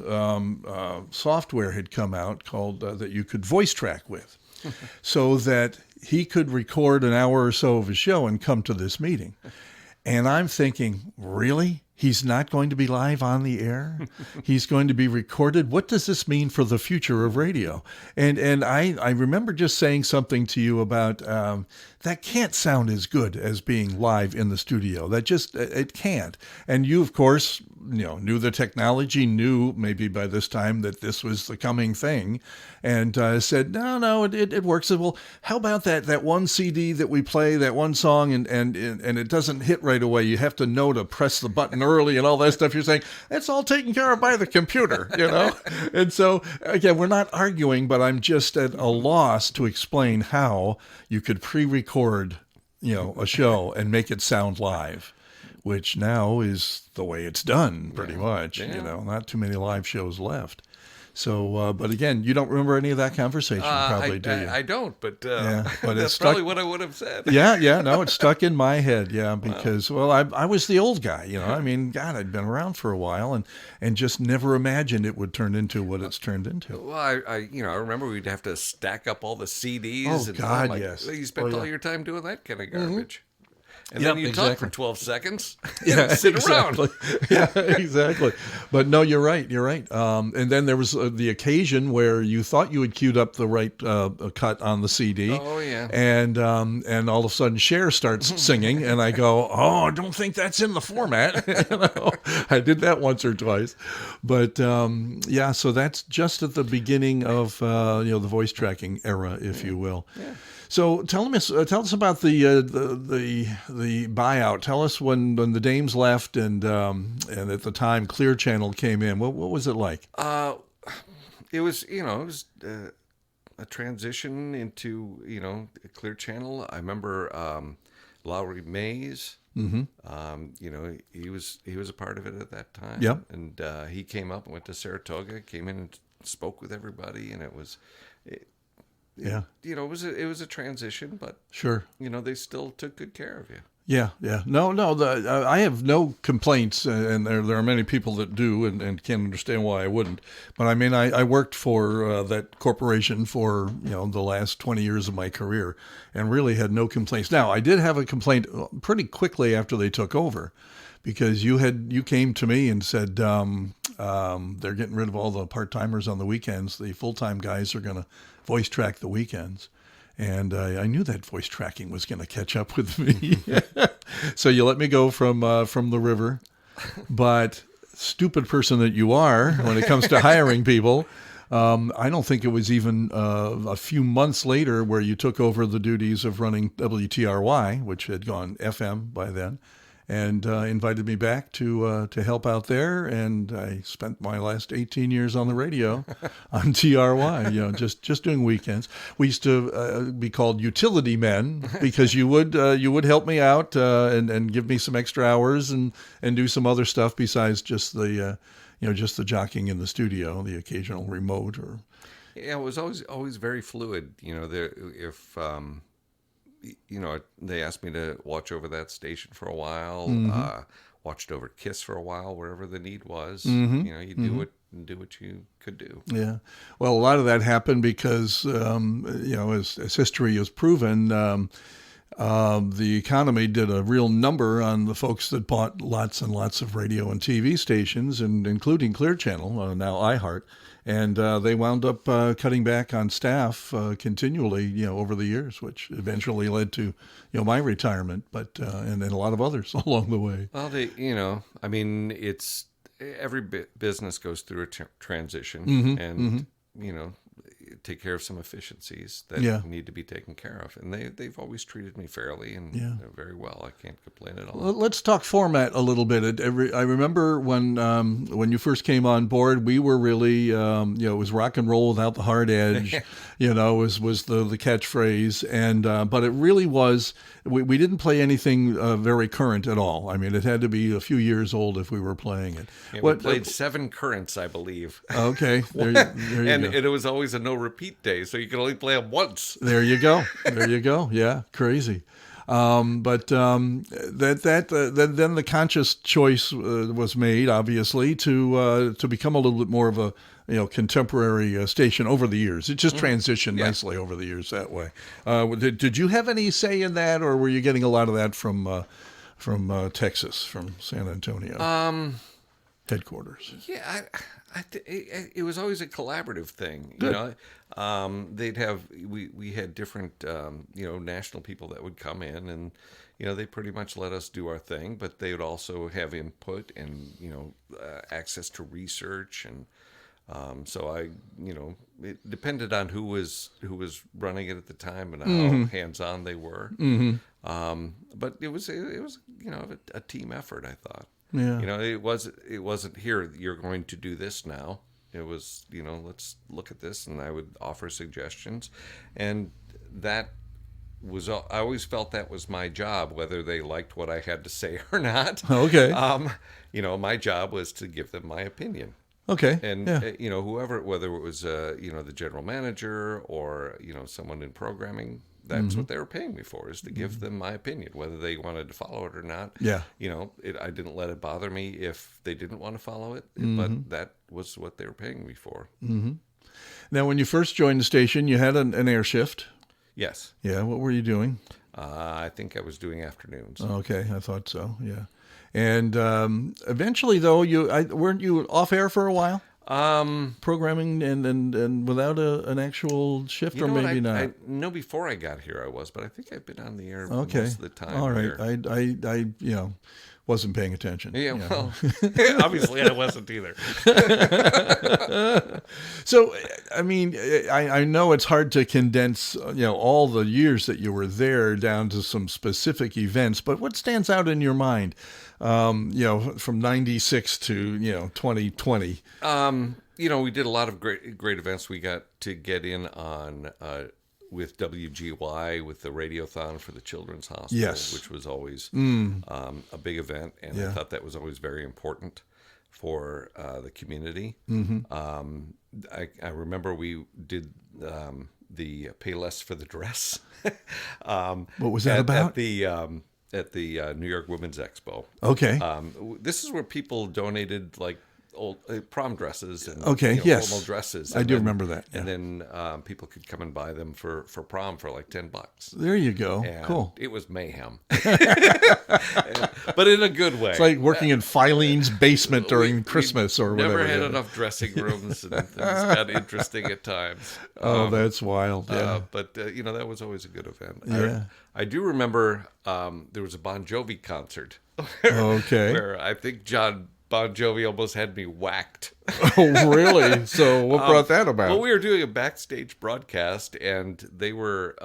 S2: software had come out called that you could voice track with. So that he could record an hour or so of his show and come to this meeting. And I'm thinking, really? He's not going to be live on the air? He's going to be recorded? What does this mean for the future of radio? And I remember just saying something to you about that can't sound as good as being live in the studio. It can't. And you, of course, knew the technology, knew maybe by this time that this was the coming thing, and said, no, it works. I said, well, how about that one CD that we play, that one song, and it doesn't hit right away. You have to know to press the button early and all that stuff. You're saying, it's all taken care of by the computer, And so, again, we're not arguing, but I'm just at a loss to explain how you could pre-record, a show and make it sound live, which now is the way it's done, pretty much.
S3: Yeah.
S2: Not too many live shows left. So, but again, you don't remember any of that conversation, probably, do you?
S3: I don't, but,
S2: but
S3: that's
S2: it's
S3: probably
S2: stuck.
S3: what I would have said.
S2: No, it's stuck in my head, because, I was the old guy, I mean, God, I'd been around for a while and just never imagined it would turn into what it's turned into.
S3: Well, I remember we'd have to stack up all the CDs.
S2: Oh,
S3: and
S2: God,
S3: I'm
S2: yes.
S3: You spent all your time doing that kind of garbage. And
S2: Yep,
S3: then you talk for 12 seconds
S2: Yeah,
S3: and sit
S2: exactly.
S3: around.
S2: Yeah, exactly. But no, you're right. And then there was the occasion where you thought you had queued up the right cut on the CD.
S3: Oh, yeah.
S2: And all of a sudden Cher starts singing, and I go, I don't think that's in the format. I did that once or twice. But so that's just at the beginning of the voice tracking era, if you will. Yeah. So tell us about the buyout. Tell us when the dames left and at the time Clear Channel came in. What was it like?
S3: It was a transition into Clear Channel. I remember Lowry Mays You know, he was a part of it at that time.
S2: Yep.
S3: And he came up and went to Saratoga, came in and spoke with everybody, and it was,
S2: Yeah.
S3: you know, it was a transition, but
S2: Sure.
S3: you know, they still took good care of you.
S2: Yeah, yeah. No, I have no complaints, and there are many people that do and can't understand why I wouldn't. But I mean, I worked for that corporation for, you know, the last 20 years of my career and really had no complaints. Now, I did have a complaint pretty quickly after they took over because you came to me and said they're getting rid of all the part-timers on the weekends. The full-time guys are going to voice track the weekends. And I knew that voice tracking was going to catch up with me. So you let me go from the river. But stupid person that you are when it comes to hiring people, I don't think it was even a few months later where you took over the duties of running WTRY, which had gone FM by then, and invited me back to help out there. And I spent my last 18 years on the radio on TRY, you know, just doing weekends. We used to be called utility men because you would help me out and give me some extra hours and do some other stuff besides just the just the jockeying in the studio, the occasional remote or.
S3: Yeah, it was always very fluid. You know, if you know, they asked me to watch over that station for a while, watched over KISS for a while, wherever the need was. You know, you do what you could do.
S2: Yeah. Well, a lot of that happened because, you know, as history has proven, the economy did a real number on the folks that bought lots and lots of radio and TV stations, and including Clear Channel, now iHeart. And they wound up cutting back on staff continually, you know, over the years, which eventually led to, you know, my retirement, but and a lot of others along the way.
S3: Well, you know, I mean, it's every business goes through a transition, and you know, take care of some efficiencies that need to be taken care of, and they've always treated me fairly and very well. I can't complain at all.
S2: Well, let's talk format a little bit. I remember when you first came on board, we were really you know, it was rock and roll without the hard edge. You know, was the catchphrase, and but it really was. We didn't play anything very current at all. I mean, it had to be a few years old if we were playing it.
S3: Yeah, we played 7 currents, I believe.
S2: Okay, there you
S3: and
S2: go.
S3: it was always a no repeat day, so you could only play them once.
S2: There you go. There you go. Yeah, crazy. But then the conscious choice was made, obviously, to become a little bit more of a, you know, contemporary station over the years. It just transitioned nicely over the years that way. Did you have any say in that, or were you getting a lot of that from Texas, from San Antonio headquarters?
S3: Yeah, it was always a collaborative thing. Good. You know, they'd have we had different you know, national people that would come in, and you know, they pretty much let us do our thing, but they would also have input and, you know, access to research, and so you know, it depended on who was running it at the time and how hands-on they were. But it was you know, a team effort, I thought.
S2: Yeah.
S3: You know, it wasn't here, you're going to do this now. It was, you know, let's look at this, and I would offer suggestions, and that was, I always felt that was my job, whether they liked what I had to say or not.
S2: Okay.
S3: You know, my job was to give them my opinion.
S2: Okay.
S3: And you know, whether it was you know, the general manager or, you know, someone in programming, that's what they were paying me for, is to give them my opinion, whether they wanted to follow it or not.
S2: Yeah.
S3: You know, I didn't let it bother me if they didn't want to follow it, but that was what they were paying me for.
S2: Now, when you first joined the station, you had an air shift.
S3: Yes.
S2: Yeah. What were you doing?
S3: I think I was doing afternoons.
S2: Okay, I thought so. Yeah. And eventually, though, weren't you off air for a while? Programming and without an actual shift,
S3: you
S2: or
S3: know
S2: maybe not.
S3: I know before I got here I was, but I think I've been on the air most of the time.
S2: All right.
S3: Here.
S2: I you know, wasn't paying attention.
S3: Yeah, well, obviously I wasn't either.
S2: So, I mean, I know it's hard to condense, you know, all the years that you were there down to some specific events, but what stands out in your mind, you know, from 96 to, you know, 2020?
S3: You know, we did a lot of great events. We got to get in on with WGY with the radiothon for the Children's Hospital,
S2: Yes.
S3: which was always a big event, and I thought that was always very important for the community. I remember we did the Pay Less for the Dress.
S2: What was that about?
S3: At the New York Women's Expo.
S2: Okay.
S3: This is where people donated like old prom dresses and
S2: Yes.
S3: formal dresses.
S2: I do remember that. Yeah.
S3: And then people could come and buy them for prom for like $10.
S2: There you go.
S3: And
S2: Cool.
S3: it was mayhem, but in a good way.
S2: It's like working in Filene's basement during Christmas or whatever.
S3: Never had enough dressing rooms, and things got interesting at times.
S2: Oh, that's wild. Yeah.
S3: But that was always a good event.
S2: Yeah.
S3: I do remember there was a Bon Jovi concert.
S2: Okay.
S3: Where I think Bon Jovi almost had me whacked.
S2: Oh, really? So what brought that about?
S3: Well, we were doing a backstage broadcast, and they were,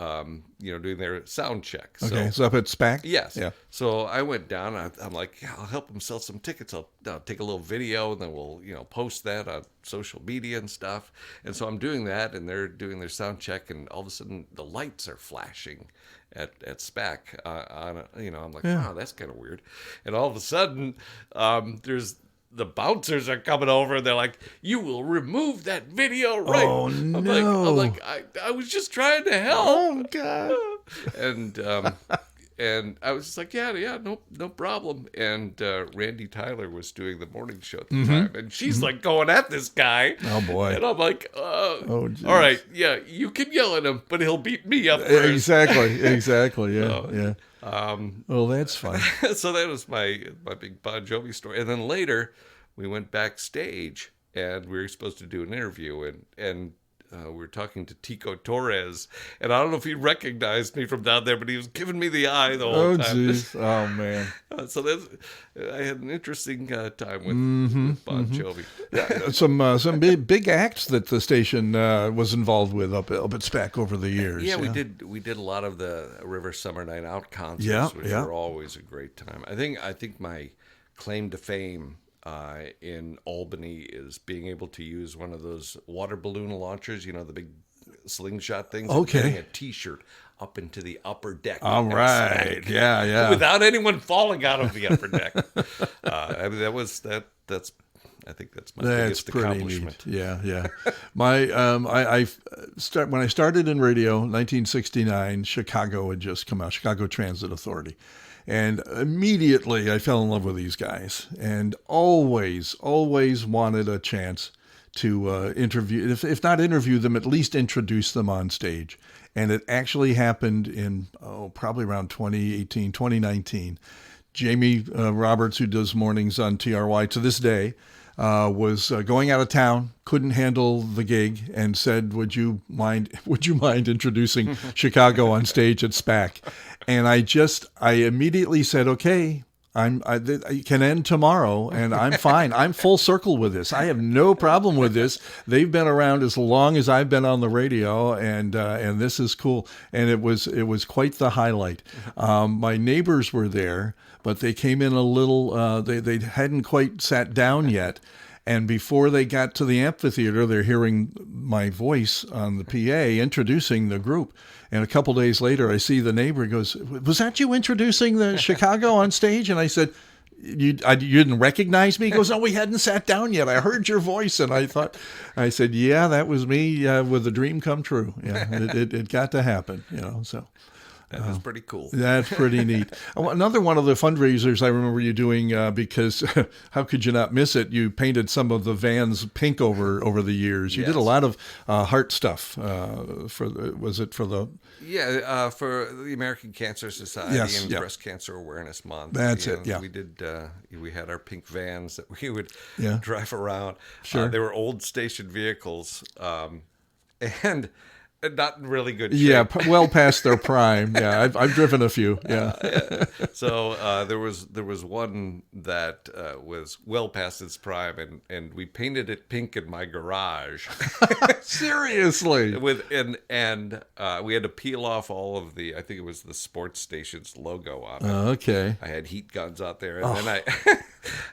S3: doing their sound check.
S2: Okay, so up at SPAC?
S3: Yes.
S2: Yeah.
S3: So I went down. I'm like, yeah, I'll help them sell some tickets. I'll take a little video, and then we'll, post that on social media and stuff. And so I'm doing that, and they're doing their sound check, and all of a sudden the lights are flashing at SPAC. I'm like, wow, that's kind of weird. And all of a sudden, there's the bouncers are coming over, and they're like, "You will remove that video, right?"
S2: Oh,
S3: I'm
S2: no.
S3: like, I was just trying to help.
S2: Oh, God.
S3: And I was just like, yeah, no problem. And Randy Tyler was doing the morning show at the time, and she's like going at this guy.
S2: Oh, boy.
S3: And I'm like,
S2: Oh, geez.
S3: all right, yeah, you can yell at him, but he'll beat me up first.
S2: Exactly. Yeah, yeah. Well, that's fun.
S3: So that was my big Bon Jovi story. And then later, we went backstage, and we were supposed to do an interview, and we were talking to Tico Torres, and I don't know if he recognized me from down there, but he was giving me the eye the whole time.
S2: Jeez. Oh, man.
S3: So I had an interesting time with Bon Jovi.
S2: Yeah, some big acts that the station was involved with up at SPAC over the years.
S3: Yeah, we did a lot of the River Summer Night Out concerts, which were always a great time. I think my claim to fame in Albany is being able to use one of those water balloon launchers, the big slingshot things.
S2: Okay.
S3: And getting a T-shirt up into the upper deck.
S2: All right. Yeah.
S3: Without anyone falling out of the upper deck. I think that's my biggest accomplishment.
S2: Neat. Yeah. When I started in radio, 1969, Chicago had just come out, Chicago Transit Authority. And immediately I fell in love with these guys, and always wanted a chance to interview, if not interview them, at least introduce them on stage. And it actually happened in probably around 2018, 2019. Jamie Roberts, who does mornings on TRY to this day, was going out of town, couldn't handle the gig, and said, "Would you mind introducing Chicago on stage at SPAC?" And I immediately said, "Okay, I can end tomorrow, and I'm fine. I'm full circle with this. I have no problem with this. They've been around as long as I've been on the radio, and this is cool." And it was quite the highlight. My neighbors were there, but they came in a little. They hadn't quite sat down yet. And before they got to the amphitheater, they're hearing my voice on the PA introducing the group. And a couple days later, I see the neighbor goes, "Was that you introducing the Chicago on stage?" And I said, you didn't recognize me?" He goes, "No, we hadn't sat down yet. I heard your voice." And I said, "Yeah, that was me with a dream come true." Yeah, it got to happen, so.
S3: That was pretty cool.
S2: That's pretty neat. Another one of the fundraisers I remember you doing, because how could you not miss it? You painted some of the vans pink over the years. You did a lot of heart stuff for the American
S3: Cancer Society and Breast Cancer Awareness Month.
S2: That's it. Yeah,
S3: we did. We had our pink vans that we would drive around.
S2: Sure,
S3: they were old station vehicles, and not in really good shape.
S2: Yeah, well past their prime. Yeah, I've driven a few. Yeah.
S3: So there was one that was well past its prime, and we painted it pink in my garage.
S2: Seriously.
S3: And we had to peel off all of I think it was the sports station's logo on it.
S2: Okay.
S3: I had heat guns out there, and then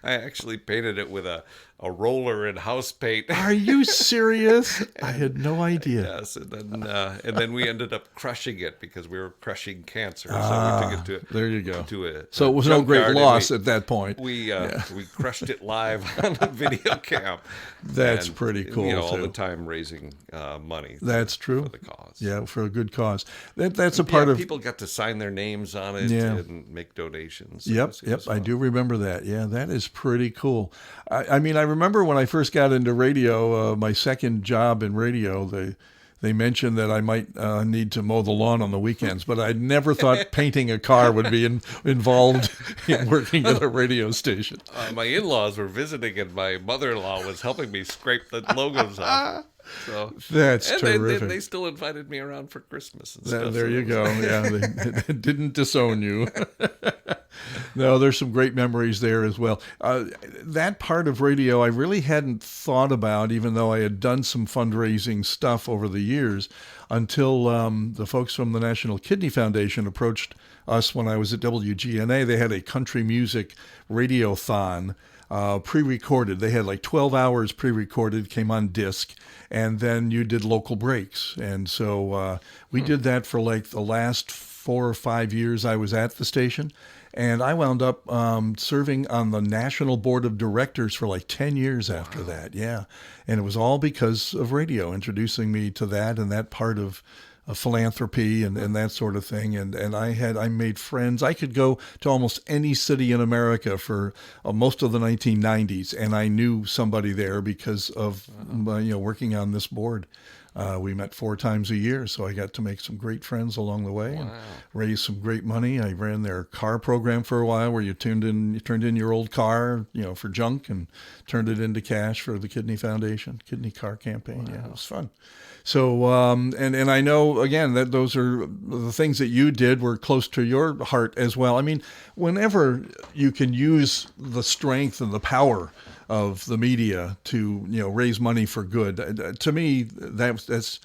S3: I actually painted it with a roller and house paint.
S2: Are you serious? I had no idea.
S3: Yes, and then we ended up crushing it because we were crushing cancer. So we took it to
S2: there you go.
S3: So
S2: it was no great loss at that point.
S3: We crushed it live on a video cam.
S2: That's
S3: and,
S2: pretty cool.
S3: All
S2: too.
S3: the time raising money.
S2: That's true.
S3: For the cause.
S2: Yeah, for a good cause. That's a part of.
S3: People got to sign their names on it and make donations.
S2: Yep. I do remember that. Yeah, that is pretty cool. I mean, I remember when I first got into radio, my second job in radio, they mentioned that I might need to mow the lawn on the weekends, but I never thought painting a car would be involved in working at a radio station.
S3: My in-laws were visiting, and my mother-in-law was helping me scrape the logos off. So
S2: that's terrific.
S3: They still invited me around for Christmas and stuff.
S2: There you go. Yeah, they didn't disown you. No, there's some great memories there as well. That part of radio I really hadn't thought about, even though I had done some fundraising stuff over the years, until the folks from the National Kidney Foundation approached us when I was at WGNA. They had a country music radiothon pre-recorded. They had like 12 hours pre-recorded, came on disc, and then you did local breaks. And so we did that for like the last 4 or 5 years I was at the station. And I wound up serving on the National Board of Directors for like 10 years after that. Yeah. And it was all because of radio, introducing me to that and that part of philanthropy and that sort of thing. And I made friends. I could go to almost any city in America for most of the 1990s, and I knew somebody there because of working on this board. We met 4 times a year, so I got to make some great friends along the way and raise some great money. I ran their car program for a while, where you turned in your old car, for junk, and turned it into cash for the Kidney Foundation, Kidney Car Campaign. Wow. Yeah, it was fun. So, and I know, again, that those are the things that you did were close to your heart as well. I mean, whenever you can use the strength and the power of the media to, raise money for good, to me, that's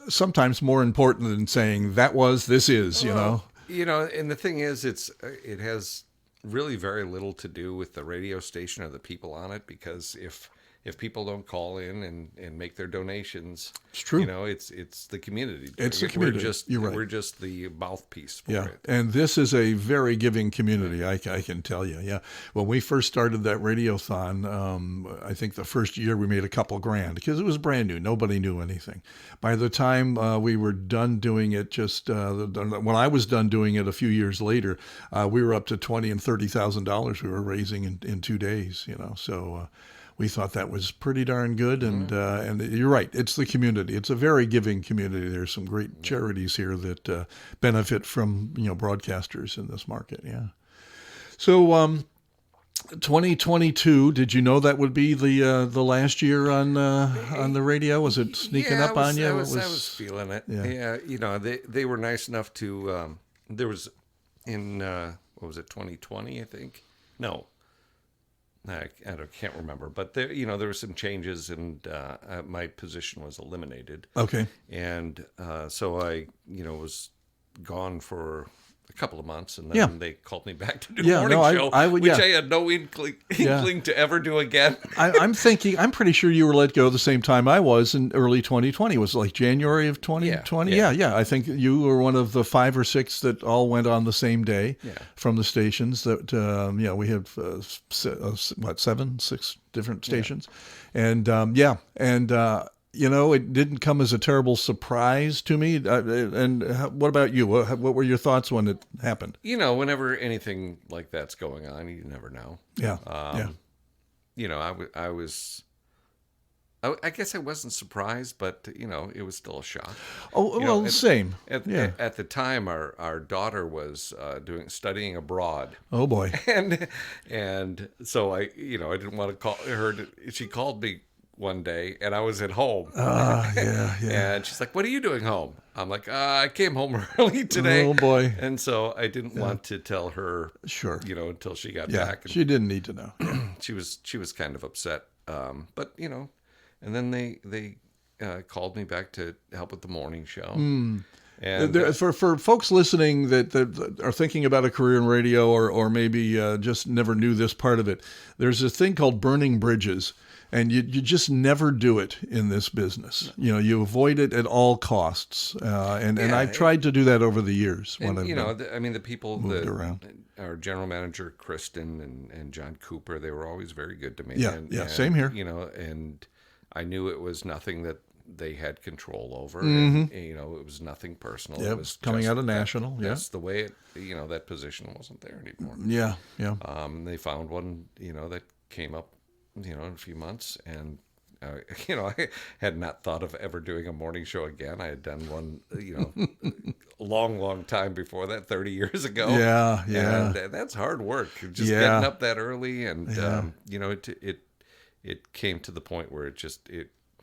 S2: sometimes more important than saying this is,
S3: and the thing is, it has really very little to do with the radio station or the people on it, because if people don't call in and make their donations,
S2: it's true.
S3: It's the community.
S2: It's the community.
S3: You're
S2: right.
S3: We're just the mouthpiece for it.
S2: And this is a very giving community, I can tell you. Yeah. When we first started that radiothon, I think the first year we made a couple grand because it was brand new. Nobody knew anything. By the time we were done doing it, when I was done doing it a few years later, we were up to $20,000 and $30,000 we were raising in 2 days. So. We thought that was pretty darn good, and you're right. It's the community. It's a very giving community. There's some great charities here that benefit from broadcasters in this market. Yeah. So 2022. Did you know that would be the last year on the radio? Was it sneaking up on you?
S3: I was feeling it. Yeah. They were nice enough to. There was in what was it, 2020? I think. No. I can't remember, but there were some changes, and my position was eliminated.
S2: Okay.
S3: And so I, was gone for a couple of months, and then they called me back to do a morning show, which I had no inkling to ever do again.
S2: I'm pretty sure you were let go the same time I was in early 2020. Was it like January of 2020? Yeah. I think you were one of the 5 or 6 that all went on the same day from the stations that, we have, 6 different stations.
S3: Yeah.
S2: And, it didn't come as a terrible surprise to me. And what about you? What were your thoughts when it happened?
S3: Whenever anything like that's going on, you never know.
S2: Yeah.
S3: I guess I wasn't surprised, but it was still a shock.
S2: Same.
S3: At the time, our daughter was studying abroad.
S2: Oh boy.
S3: And so I didn't want to call her. She called me one day, and I was at home.
S2: Yeah.
S3: And she's like, "What are you doing home?" I'm like, "I came home early today."
S2: Oh boy.
S3: And so I didn't want to tell her.
S2: Sure.
S3: Until she got back. And
S2: she didn't need to know.
S3: she was kind of upset. But and then they called me back to help with the morning show. And
S2: for folks listening that are thinking about a career in radio or maybe just never knew this part of it, there's a thing called burning bridges. And you just never do it in this business. You know, you avoid it at all costs. And I've tried to do that over the years.
S3: The people that
S2: around.
S3: Our general manager, Kristen and John Cooper, they were always very good to me.
S2: Yeah, same here.
S3: You know, and I knew it was nothing that they had control over.
S2: Mm-hmm.
S3: And, you know, it was nothing personal.
S2: Yeah,
S3: it was
S2: coming
S3: just
S2: out of national.
S3: That's the way it. You know, that position wasn't there anymore.
S2: Yeah.
S3: They found one. You know, that came up. You know, in a few months, and you know, I had not thought of ever doing a morning show again. I had done one, you know, a long time before that, 30 years ago.
S2: Yeah.
S3: And that's hard work. Just getting up that early, and you know, it came to the point where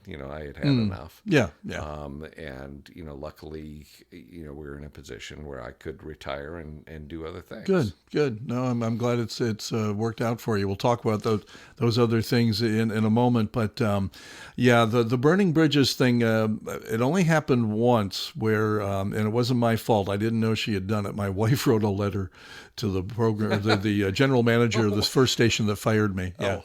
S3: you know, I had enough.
S2: Yeah.
S3: And, you know, luckily, you know, we were in a position where I could retire and do other things.
S2: Good. No, I'm glad it's worked out for you. We'll talk about those other things in a moment. But, the burning bridges thing, it only happened once where, and it wasn't my fault. I didn't know she had done it. My wife wrote a letter to the program, the general manager of this first station that fired me. Yeah.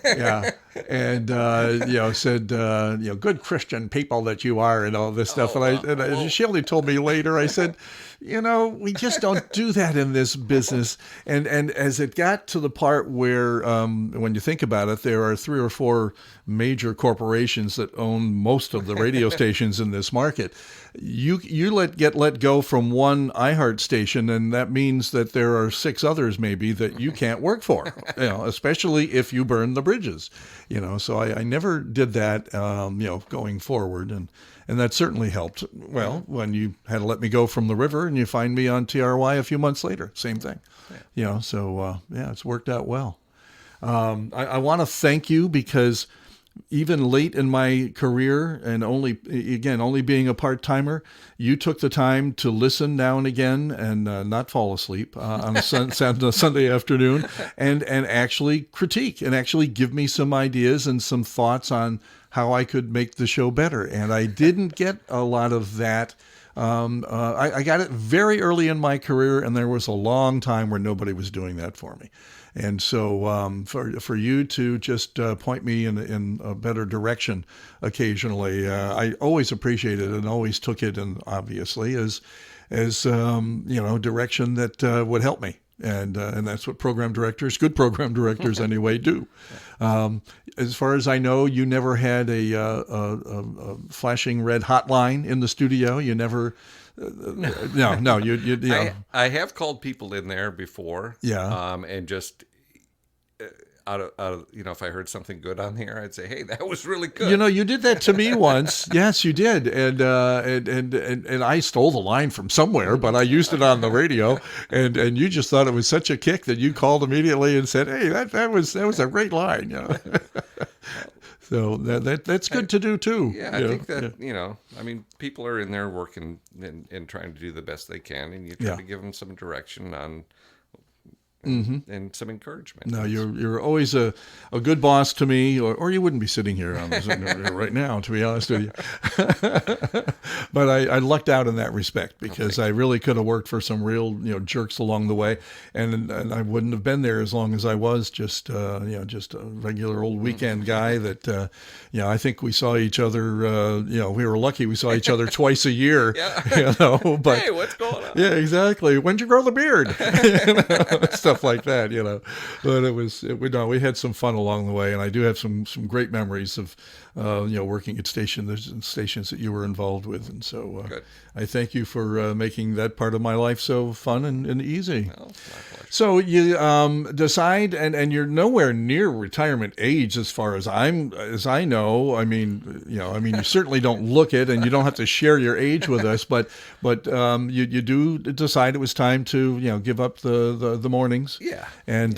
S2: Yeah. And, you know, said, you know, good Christian people that you are and all this stuff. And she only told me later, I said, you know, we just don't do that in this business. And as it got to the part where, when you think about it, there are 3 or 4 major corporations that own most of the radio stations in this market. You get let go from one iHeart station, and that means that there are 6 others maybe that you can't work for, you know, especially if you burn the bridges, you know. So I never did that, you know, going forward, and that certainly helped. Well, when you had to let me go from the river, and you find me on TRY a few months later, same thing, you know. So it's worked out well. I want to thank you because even late in my career and only being a part-timer, you took the time to listen now and again and not fall asleep on a Sunday afternoon and actually critique and actually give me some ideas and some thoughts on how I could make the show better. And I didn't get a lot of that. I got it very early in my career, and there was a long time where nobody was doing that for me. And so for you to just point me in a better direction occasionally, I always appreciated it and always took it, and obviously as you know, direction that would help me. And that's what good program directors anyway, do. As far as I know, you never had a flashing red hotline in the studio. You never. No. You know.
S3: I have called people in there before.
S2: Yeah.
S3: And just out of you know, if I heard something good on the air, I'd say, hey, that was really good.
S2: You know, you did that to me once. Yes, you did. And I stole the line from somewhere, but I used it on the radio. And you just thought it was such a kick that you called immediately and said, hey, that was a great line. You know. So that's good to do too.
S3: Yeah, I think that, you know, I mean, people are in there working and trying to do the best they can, and you try to give them some direction on and some encouragement.
S2: No, you're always a good boss to me, or you wouldn't be sitting here right now, to be honest with you. But I lucked out in that respect because I really could have worked for some real jerks along the way, and I wouldn't have been there as long as I was just a regular old weekend guy that I think we saw each other. We were lucky we saw each other twice a year. But
S3: hey, what's going on?
S2: Yeah, exactly. When'd you grow the beard? Stuff like that, But we had some fun along the way, and I do have some great memories of working at stations that you were involved with, and so I thank you for making that part of my life so fun and easy.
S3: Well,
S2: so you decide, and you're nowhere near retirement age as far as I know. I mean, you certainly don't look it, and you don't have to share your age with us, but you do decide it was time to give up the mornings, and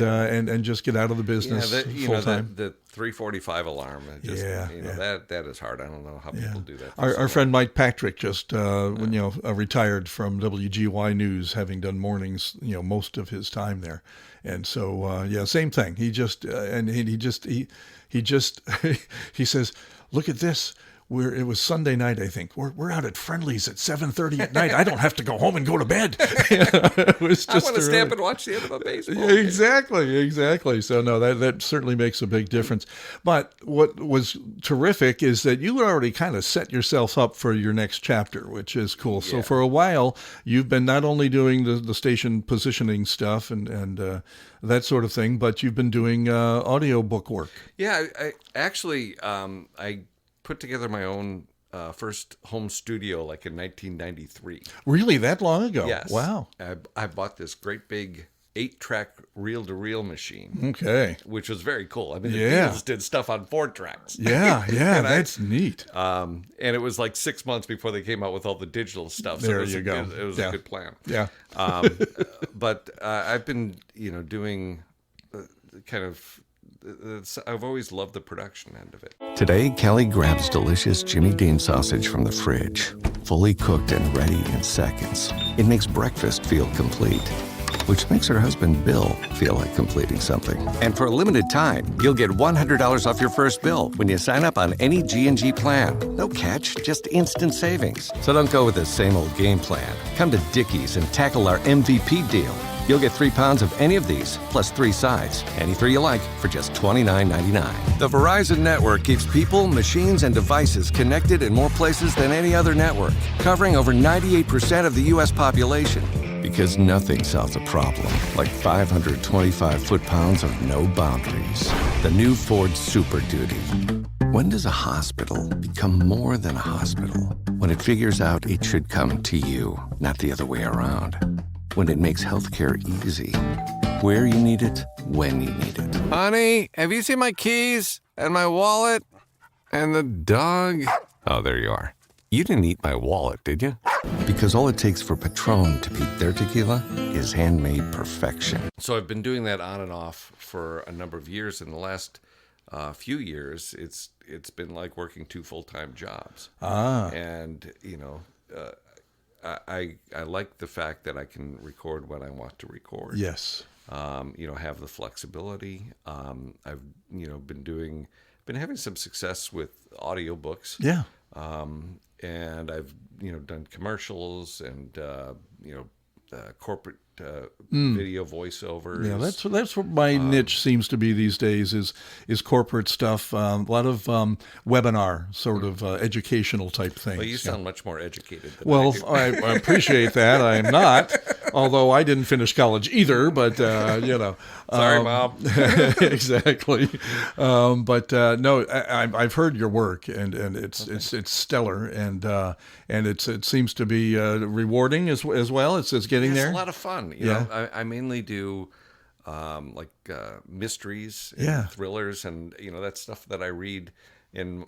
S2: just get out of the business full time.
S3: The 3:45 alarm. That is hard. I don't know how people do that.
S2: Our friend Mike Patrick just retired from WGY News, having done mornings most of his time there, and so same thing. He just he says, look at this. it was Sunday night, I think. We're out at Friendly's at 7:30 at night. I don't have to go home and go to bed. It was just
S3: I want to stay up and watch the end of a baseball game.
S2: Exactly. So no, that certainly makes a big difference. But what was terrific is that you had already kind of set yourself up for your next chapter, which is cool. So for a while, you've been not only doing the station positioning stuff and that sort of thing, but you've been doing audiobook work.
S3: Yeah, I actually I put together my own first home studio like in 1993.
S2: Really, that long ago?
S3: Yes.
S2: Wow.
S3: I bought this great big 8-track reel-to-reel machine.
S2: Okay.
S3: Which was very cool. I mean, the Beatles did stuff on 4 tracks.
S2: Yeah, that's neat.
S3: And it was like 6 months before they came out with all the digigital stuff.
S2: There you go.
S3: It was a good plan.
S2: Yeah.
S3: But I've been, doing kind of. I've always loved the production end of it.
S11: Today, Kelly grabs delicious Jimmy Dean sausage from the fridge, fully cooked and ready in seconds. It makes breakfast feel complete, which makes her husband Bill feel like completing something. And for a limited time, you'll get $100 off your first bill when you sign up on any G&G plan. No catch, just instant savings. So don't go with the same old game plan. Come to Dickey's and tackle our MVP deal. You'll get 3 pounds of any of these, plus 3 sides, any 3 you like, for just $29.99. The Verizon network keeps people, machines, and devices connected in more places than any other network, covering over 98% of the U.S. population. Because nothing solves a problem like 525 foot-pounds of no boundaries. The new Ford Super Duty. When does a hospital become more than a hospital? When it figures out it should come to you, not the other way around. When it makes healthcare easy. Where you need it, when you need it.
S8: Honey, have you seen my keys and my wallet and the dog? Oh, there you are. You didn't eat my wallet, did you?
S11: Because all it takes for Patron to beat their tequila is handmade perfection.
S3: So I've been doing that on and off for a number of years. In the last few years, it's been like working 2 full-time jobs. And, I like the fact that I can record when I want to record.
S2: Yes.
S3: Have the flexibility. I've been having some success with audiobooks.
S2: Yeah.
S3: And I've done commercials and corporate video voiceovers.
S2: Yeah, that's what my niche seems to be these days is corporate stuff. A lot of webinar sort of educational type things.
S3: Well, you sound much more educated than
S2: well,
S3: I do.
S2: I appreciate that. I'm not, although I didn't finish college either. But
S3: Sorry, Mom.
S2: Exactly. No, I've heard your work, and it's stellar, and it seems to be rewarding as well. It's getting there.
S3: It's a lot of fun. You know, I mainly do mysteries, and thrillers, and that stuff that I read in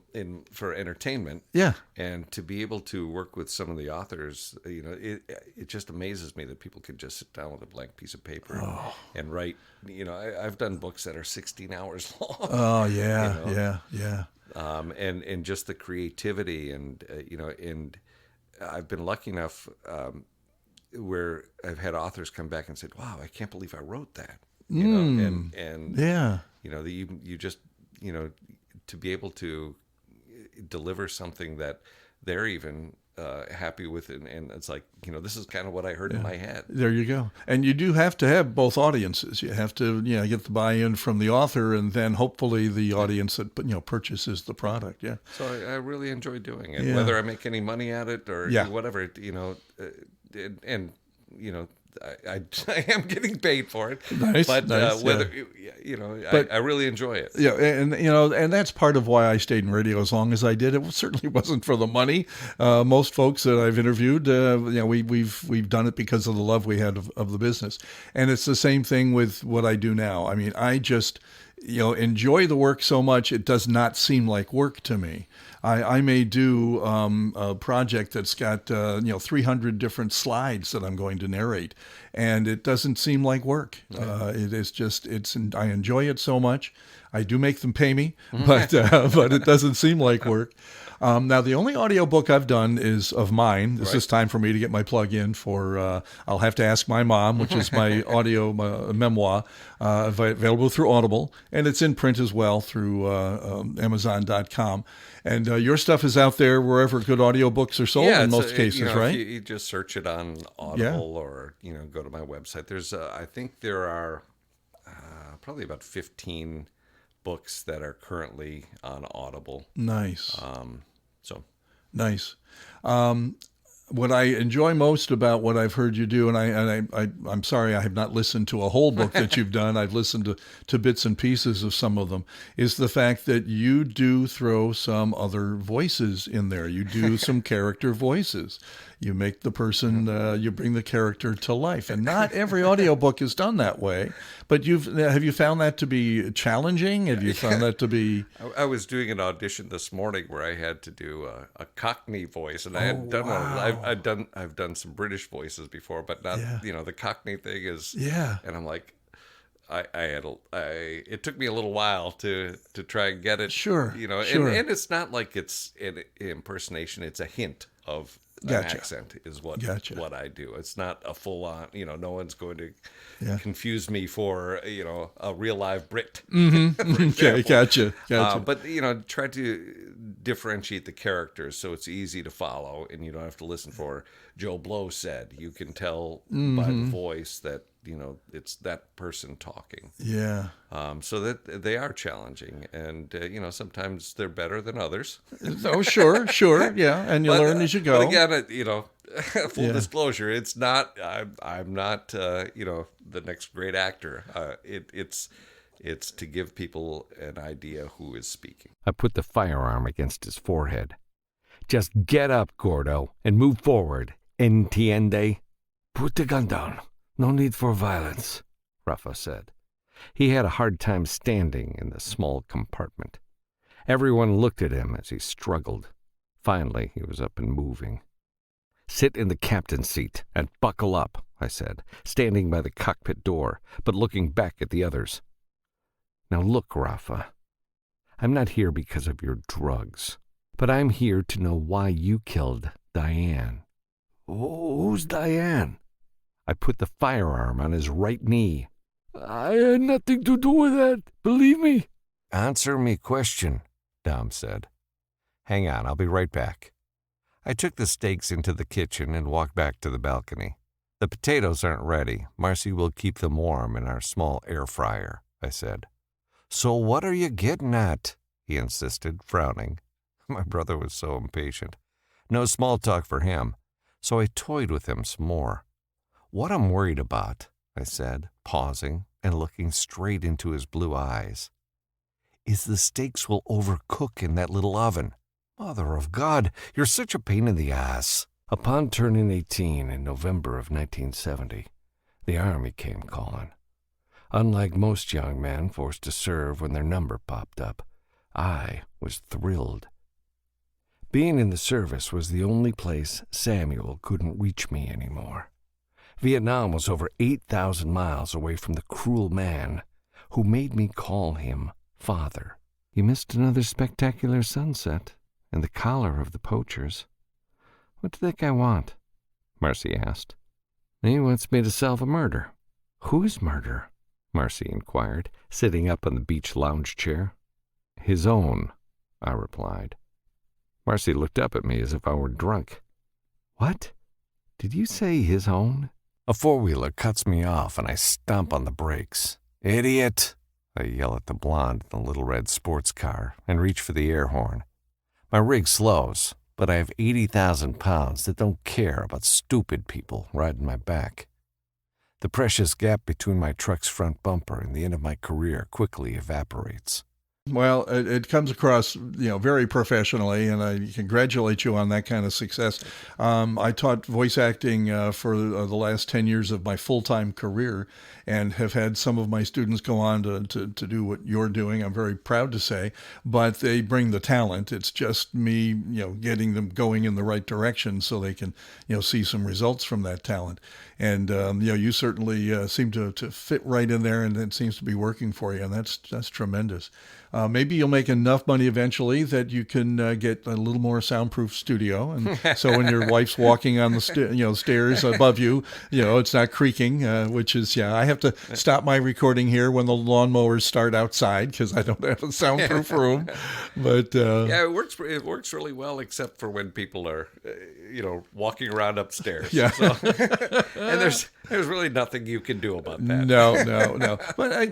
S3: for entertainment.
S2: Yeah.
S3: And to be able to work with some of the authors, it just amazes me that people can just sit down with a blank piece of paper and write. I've done books that are 16 hours long.
S2: Oh yeah, yeah.
S3: And just the creativity and and I've been lucky enough where I've had authors come back and said, "Wow, I can't believe I wrote that." And that you just to be able to deliver something that they're even happy with, and it's like this is kind of what I heard in my head.
S2: There you go. And you do have to have both audiences. You have to get the buy-in from the author, and then hopefully the audience that purchases the product. Yeah.
S3: So I really enjoy doing it, whether I make any money at it or whatever. I am getting paid for it.
S2: Nice,
S3: but
S2: nice,
S3: I really enjoy it.
S2: Yeah, and that's part of why I stayed in radio as long as I did. It certainly wasn't for the money. Most folks that I've interviewed, we've done it because of the love we had of the business, and it's the same thing with what I do now. I mean, I just enjoy the work so much it does not seem like work to me. I may do a project that's got 300 different slides that I'm going to narrate, and it doesn't seem like work. It is just I enjoy it so much. I do make them pay me, but it doesn't seem like work. Now, the only audiobook I've done is of mine. This is time for me to get my plug in for I'll Have to Ask My Mom, which is my audio memoir, available through Audible, and it's in print as well through Amazon.com. And your stuff is out there wherever good audiobooks are sold in most cases, right?
S3: If you just search it on Audible or, go to my website. There's, I think there are probably about 15 books that are currently on Audible.
S2: Nice. Nice. What I enjoy most about what I've heard you do, and I'm sorry I have not listened to a whole book that you've done. I've listened to bits and pieces of some of them, is the fact that you do throw some other voices in there. You do some character voices. You make the person, you bring the character to life. And not every audiobook is done that way. But have you found that to be challenging? Have you found that to be...
S3: I was doing an audition this morning where I had to do a Cockney voice, and I had done one. I've done some British voices before, but not the Cockney thing is. Yeah. And I'm like, it took me a little while to try and get it.
S2: Sure.
S3: And it's not like it's an impersonation; it's a hint of an accent is what I do. It's not a full on. No one's going to confuse me for a real live Brit.
S2: Mm-hmm. Okay, gotcha.
S3: But try to differentiate the characters so it's easy to follow, and you don't have to listen for Joe Blow said. You can tell by the voice that it's that person talking.
S2: Yeah.
S3: So that they are challenging, and sometimes they're better than others.
S2: Oh, sure, yeah, and you learn as you go.
S3: But again, full disclosure, it's not. I'm not. The next great actor. It's to give people an idea who is speaking.
S8: I put the firearm against his forehead. Just get up, Gordo, and move forward. Entiende? Put the gun down. No need for violence, Rafa said. He had a hard time standing in the small compartment. Everyone looked at him as he struggled. Finally, he was up and moving. Sit in the captain's seat and buckle up, I said, standing by the cockpit door, but looking back at the others. Now look, Rafa, I'm not here because of your drugs, but I'm here to know why you killed Diane. Who's Diane? I put the firearm on his right knee. I had nothing to do with that, believe me. Answer me question, Dom said. Hang on, I'll be right back. I took the steaks into the kitchen and walked back to the balcony. The potatoes aren't ready. Marcy will keep them warm in our small air fryer, I said. So what are you getting at? He insisted, frowning. My brother was so impatient. No small talk for him, so I toyed with him some more. What I'm worried about, I said, pausing and looking straight into his blue eyes, is the steaks will overcook in that little oven. Mother of God, you're such a pain in the ass. Upon turning 18 in November of 1970, the Army came calling. Unlike most young men forced to serve when their number popped up, I was thrilled. Being in the service was the only place Samuel couldn't reach me anymore. Vietnam was over 8,000 miles away from the cruel man who made me call him father. You missed another spectacular sunset and the collar of the poachers. What do you think I want? Marcy asked. He wants me to solve a murder. Whose murder? Marcy inquired, sitting up on the beach lounge chair. His own, I replied. Marcy looked up at me as if I were drunk. What? Did you say his own? A four-wheeler cuts me off and I stomp on the brakes. Idiot! I yell at the blonde in the little red sports car and reach for the air horn. My rig slows, but I have 80,000 pounds that don't care about stupid people riding my back. The precious gap between my truck's front bumper and the end of my career quickly evaporates.
S2: Well, it comes across, very professionally, and I congratulate you on that kind of success. I taught voice acting for the last 10 years of my full-time career and have had some of my students go on to do what you're doing. I'm very proud to say, but they bring the talent. It's just me, getting them going in the right direction so they can, see some results from that talent. And, you certainly seem to fit right in there, and it seems to be working for you, and that's tremendous. maybe you'll make enough money eventually that you can get a little more soundproof studio. And so when your wife's walking on the stairs above you, it's not creaking, which is, I have to stop my recording here when the lawnmowers start outside because I don't have a soundproof room. But
S3: it works really well, except for when people are, walking around upstairs.
S2: Yeah.
S3: So, and there's really nothing you can do about that.
S2: No. But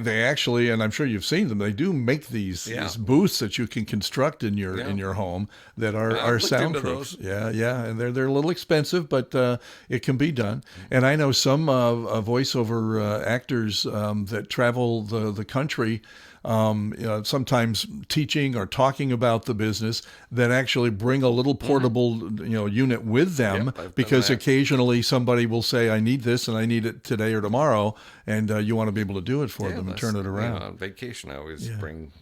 S2: they actually, and I'm sure you've seen them, they do make these booths that you can construct in your home that are soundproof. Yeah, and they're a little expensive, but it can be done. And I know some voiceover actors that travel the country. Sometimes teaching or talking about the business that actually bring a little portable, unit with them because occasionally somebody will say, I need this and I need it today or tomorrow. And you want to be able to do it for them and turn it around.
S3: On vacation, I always bring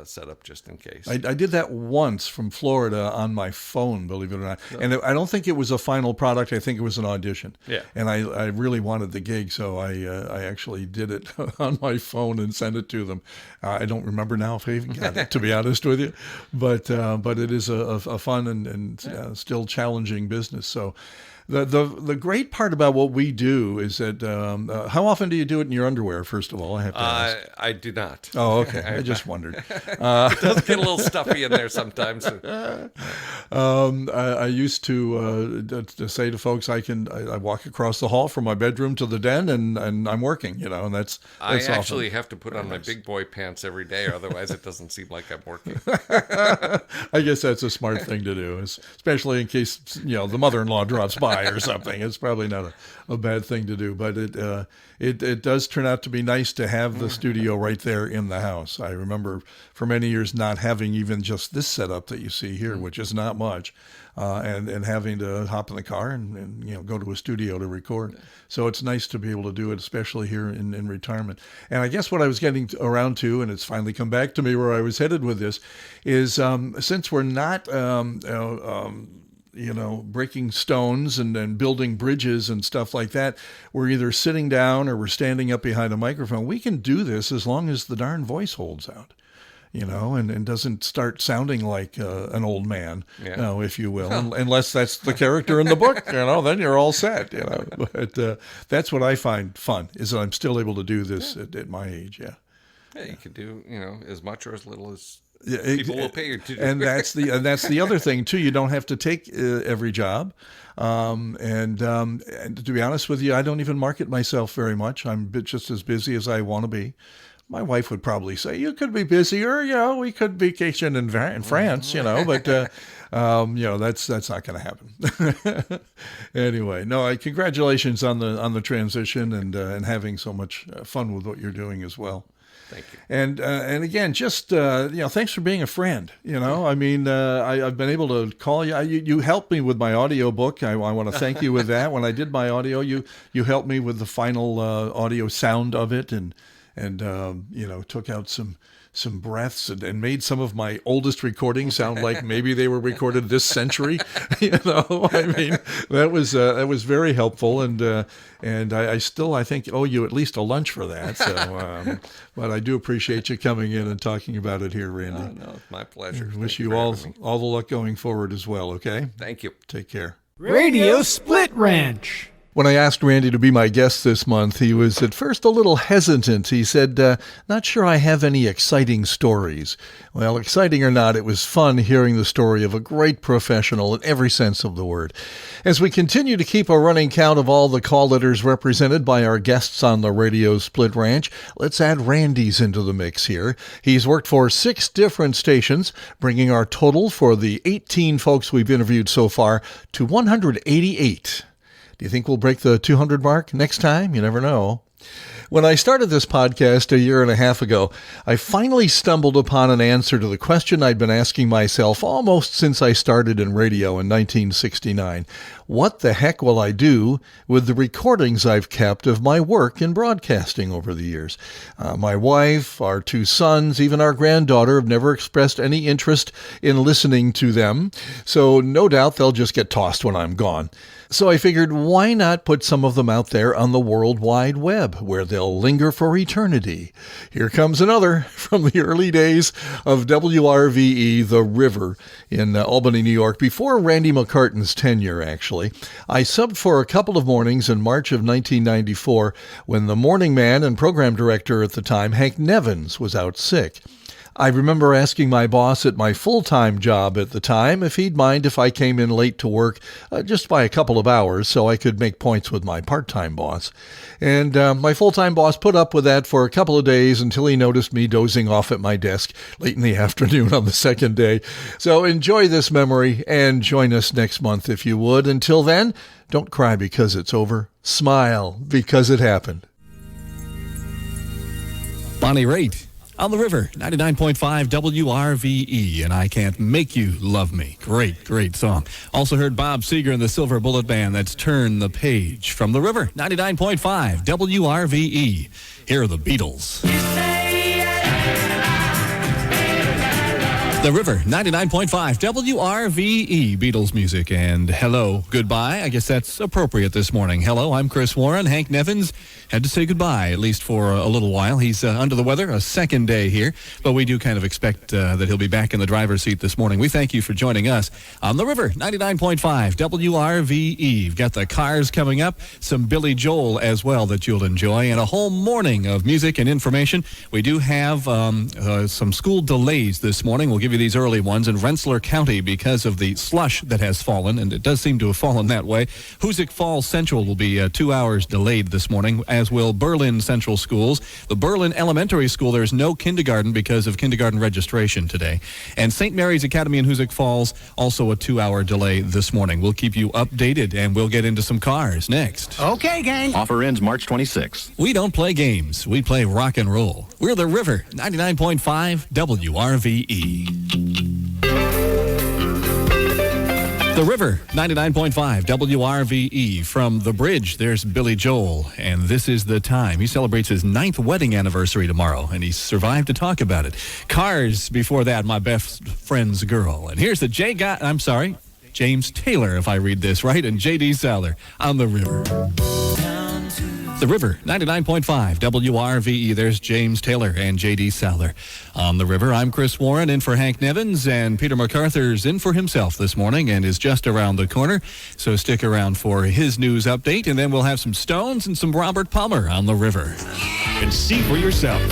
S3: set up just in case.
S2: I did that once from Florida on my phone, believe it or not. And I don't think it was a final product. I think it was an audition.
S3: Yeah.
S2: And I really wanted the gig, so I actually did it on my phone and sent it to them. I don't remember now if I even got it, to be honest with you. But it is a fun and still challenging business. So the great part about what we do is that how often do you do it in your underwear, first of all? I have to ask.
S3: I do not.
S2: Oh, okay. I just wondered.
S3: It does get a little stuffy in there sometimes.
S2: I used to say to folks, I walk across the hall from my bedroom to the den, and I'm working, and that's
S3: I
S2: often.
S3: actually have to put on my big boy pants every day, otherwise it doesn't seem like I'm working.
S2: I guess that's a smart thing to do, especially in case the mother-in-law drops by or something. It's probably not a bad thing to do, but it does turn out to be nice to have the studio right there in the house. I remember for many years not having even just this setup that you see here, which is not much, and having to hop in the car and go to a studio to record. So it's nice to be able to do it, especially here in retirement. And I guess what I was getting around to, and it's finally come back to me where I was headed with this, is since we're not breaking stones and building bridges and stuff like that, we're either sitting down or we're standing up behind a microphone. We can do this as long as the darn voice holds out, and doesn't start sounding like an old man, if you will, unless that's the character in the book, then you're all set, But that's what I find fun, is that I'm still able to do this at my age, Yeah,
S3: you can do, as much or as little as people will pay you to do.
S2: And that's the other thing too. You don't have to take every job, and to be honest with you, I don't even market myself very much. I'm just as busy as I want to be. My wife would probably say, you could be busier. We could vacation in France, but that's not going to happen. Anyway, no, congratulations on the transition and having so much fun with what you're doing as well.
S3: Thank you.
S2: And again, just thanks for being a friend. I've been able to call you. You helped me with my audio book. I want to thank you with that. When I did my audio, you helped me with the final audio sound of it, and took out some breaths and made some of my oldest recordings sound like maybe they were recorded this century. That was very helpful, and I still, I think, owe you at least a lunch for that. So, but I do appreciate you coming in and talking about it here, Randy.
S3: No, it's my pleasure.
S2: Wish you all the luck going forward as well. Okay.
S3: Thank you.
S2: Take care.
S1: Radio Split Ranch.
S2: When I asked Randy to be my guest this month, he was at first a little hesitant. He said, not sure I have any exciting stories. Well, exciting or not, it was fun hearing the story of a great professional in every sense of the word. As we continue to keep a running count of all the call letters represented by our guests on the Radio Split Ranch, let's add Randy's into the mix here. He's worked for 6 different stations, bringing our total for the 18 folks we've interviewed so far to 188. Do you think we'll break the 200 mark next time? You never know. When I started this podcast a year and a half ago, I finally stumbled upon an answer to the question I'd been asking myself almost since I started in radio in 1969. What the heck will I do with the recordings I've kept of my work in broadcasting over the years? My wife, our 2 sons, even our granddaughter have never expressed any interest in listening to them, so no doubt they'll just get tossed when I'm gone. So I figured, why not put some of them out there on the World Wide Web, where they'll linger for eternity? Here comes another from the early days of WRVE, The River, in Albany, New York, before Randy McCarten's tenure, actually. I subbed for a couple of mornings in March of 1994 when the morning man and program director at the time, Hank Nevins, was out sick. I remember asking my boss at my full-time job at the time if he'd mind if I came in late to work just by a couple of hours so I could make points with my part-time boss. And my full-time boss put up with that for a couple of days until he noticed me dozing off at my desk late in the afternoon on the second day. So enjoy this memory and join us next month if you would. Until then, don't cry because it's over. Smile because it happened.
S12: Bonnie Raitt. On the River, 99.5 WRVE, and I Can't Make You Love Me. Great, great song. Also heard Bob Seger and the Silver Bullet Band. That's Turn the Page. From the River, 99.5 WRVE. Here are the Beatles. The River, 99.5 WRVE, Beatles music. And hello, goodbye. I guess that's appropriate this morning. Hello, I'm Chris Warren. Hank Nevins had to say goodbye, at least for a little while. He's under the weather, a second day here, but we do kind of expect that he'll be back in the driver's seat this morning. We thank you for joining us on The River, 99.5 WRVE. We've got the Cars coming up, some Billy Joel as well that you'll enjoy, and a whole morning of music and information. We do have some school delays this morning. We'll give you these early ones in Rensselaer County because of the slush that has fallen, and it does seem to have fallen that way. Hoosick Falls Central will be 2 hours delayed this morning, as will Berlin Central Schools. The Berlin Elementary School, there's no kindergarten because of kindergarten registration today. And St. Mary's Academy in Hoosick Falls, also a 2-hour delay this morning. We'll keep you updated, and we'll get into some cars next.
S1: Okay, gang.
S13: Offer ends March 26th.
S12: We don't play games. We play rock and roll. We're The River, 99.5 WRVE. The River, 99.5 WRVE. From the bridge, there's Billy Joel, and this is the time. He celebrates his 9th wedding anniversary tomorrow, and he survived to talk about it. Cars before that, My Best Friend's Girl. And here's the James Taylor, if I read this right, and J.D. Saller on The River. The River, 99.5 WRVE. There's James Taylor and J.D. Saller on The River. I'm Chris Warren, in for Hank Nevins, and Peter MacArthur's in for himself this morning and is just around the corner. So stick around for his news update, and then we'll have some Stones and some Robert Palmer on The River. And see for yourself.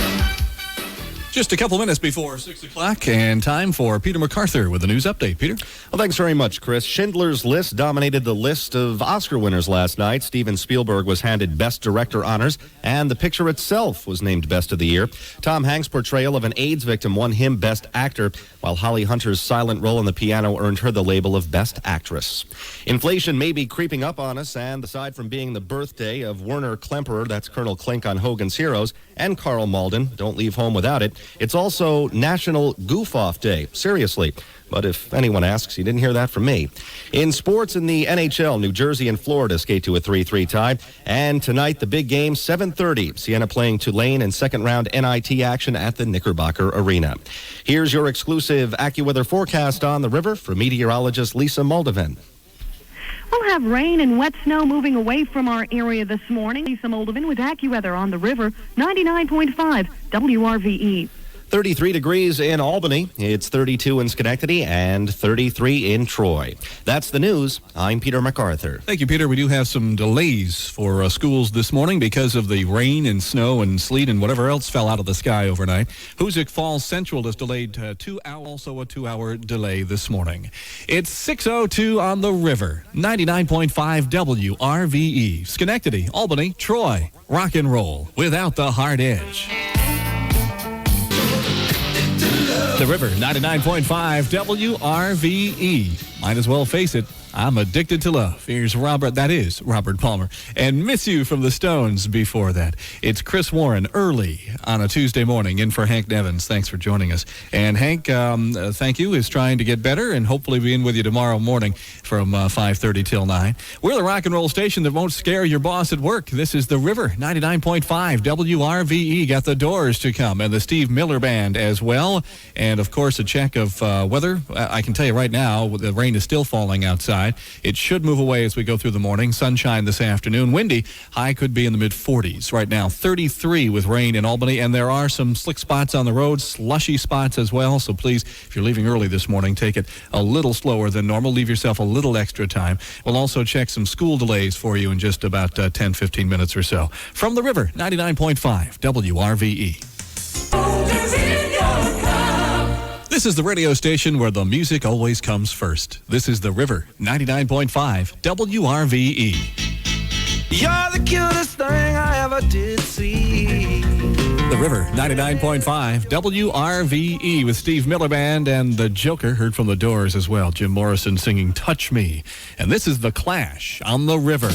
S12: Just a couple minutes before 6 o'clock, and time for Peter MacArthur with a news update. Peter?
S13: Well, thanks very much, Chris. Schindler's List dominated the list of Oscar winners last night. Steven Spielberg was handed Best Director honors, and the picture itself was named Best of the Year. Tom Hanks' portrayal of an AIDS victim won him Best Actor, while Holly Hunter's silent role on the piano earned her the label of Best Actress. Inflation may be creeping up on us, and aside from being the birthday of Werner Klemperer, that's Colonel Klink on Hogan's Heroes, and Carl Malden, don't leave home without it, it's also National Goof-Off Day. Seriously. But if anyone asks, you didn't hear that from me. In sports, in the NHL, New Jersey and Florida skate to a 3-3 tie. And tonight, the big game, 7:30. Siena playing Tulane in second-round NIT action at the Knickerbocker Arena. Here's your exclusive AccuWeather forecast on The River from meteorologist Lisa Moldovan.
S14: We'll have rain and wet snow moving away from our area this morning. Lisa Moldovan with AccuWeather on The River, 99.5 WRVE.
S13: 33 degrees in Albany. It's 32 in Schenectady and 33 in Troy. That's the news. I'm Peter MacArthur.
S12: Thank you, Peter. We do have some delays for schools this morning because of the rain and snow and sleet and whatever else fell out of the sky overnight. Hoosick Falls Central is delayed 2 hours, also a 2-hour delay this morning. It's 6:02 on The River, 99.5 WRVE. Schenectady, Albany, Troy. Rock and roll without the hard edge. The River, 99.5 WRVE. Might as well face it. I'm addicted to love. Here's Robert Palmer. And Miss You from the Stones before that. It's Chris Warren early on a Tuesday morning in for Hank Nevins. Thanks for joining us. And Hank, thank you, is trying to get better and hopefully be in with you tomorrow morning from 5:30 till 9. We're the rock and roll station that won't scare your boss at work. This is The River, 99.5 WRVE. Got the Doors to come and the Steve Miller Band as well. And, of course, a check of weather. I can tell you right now, the rain is still falling outside. outside. It should move away as we go through the morning. Sunshine this afternoon. Windy. High could be in the mid-40s. Right now, 33 with rain in Albany, and there are some slick spots on the road, slushy spots as well. So please, if you're leaving early this morning, take it a little slower than normal. Leave yourself a little extra time. We'll also check some school delays for you in just about 10, 15 minutes or so. From the River, 99.5 WRVE. This is the radio station where the music always comes first. This is the River, 99.5 WRVE.
S15: You're the cutest thing I ever did see.
S12: The River, 99.5 WRVE with Steve Miller Band and the Joker, heard from the Doors as well. Jim Morrison singing Touch Me. And this is The Clash on the River.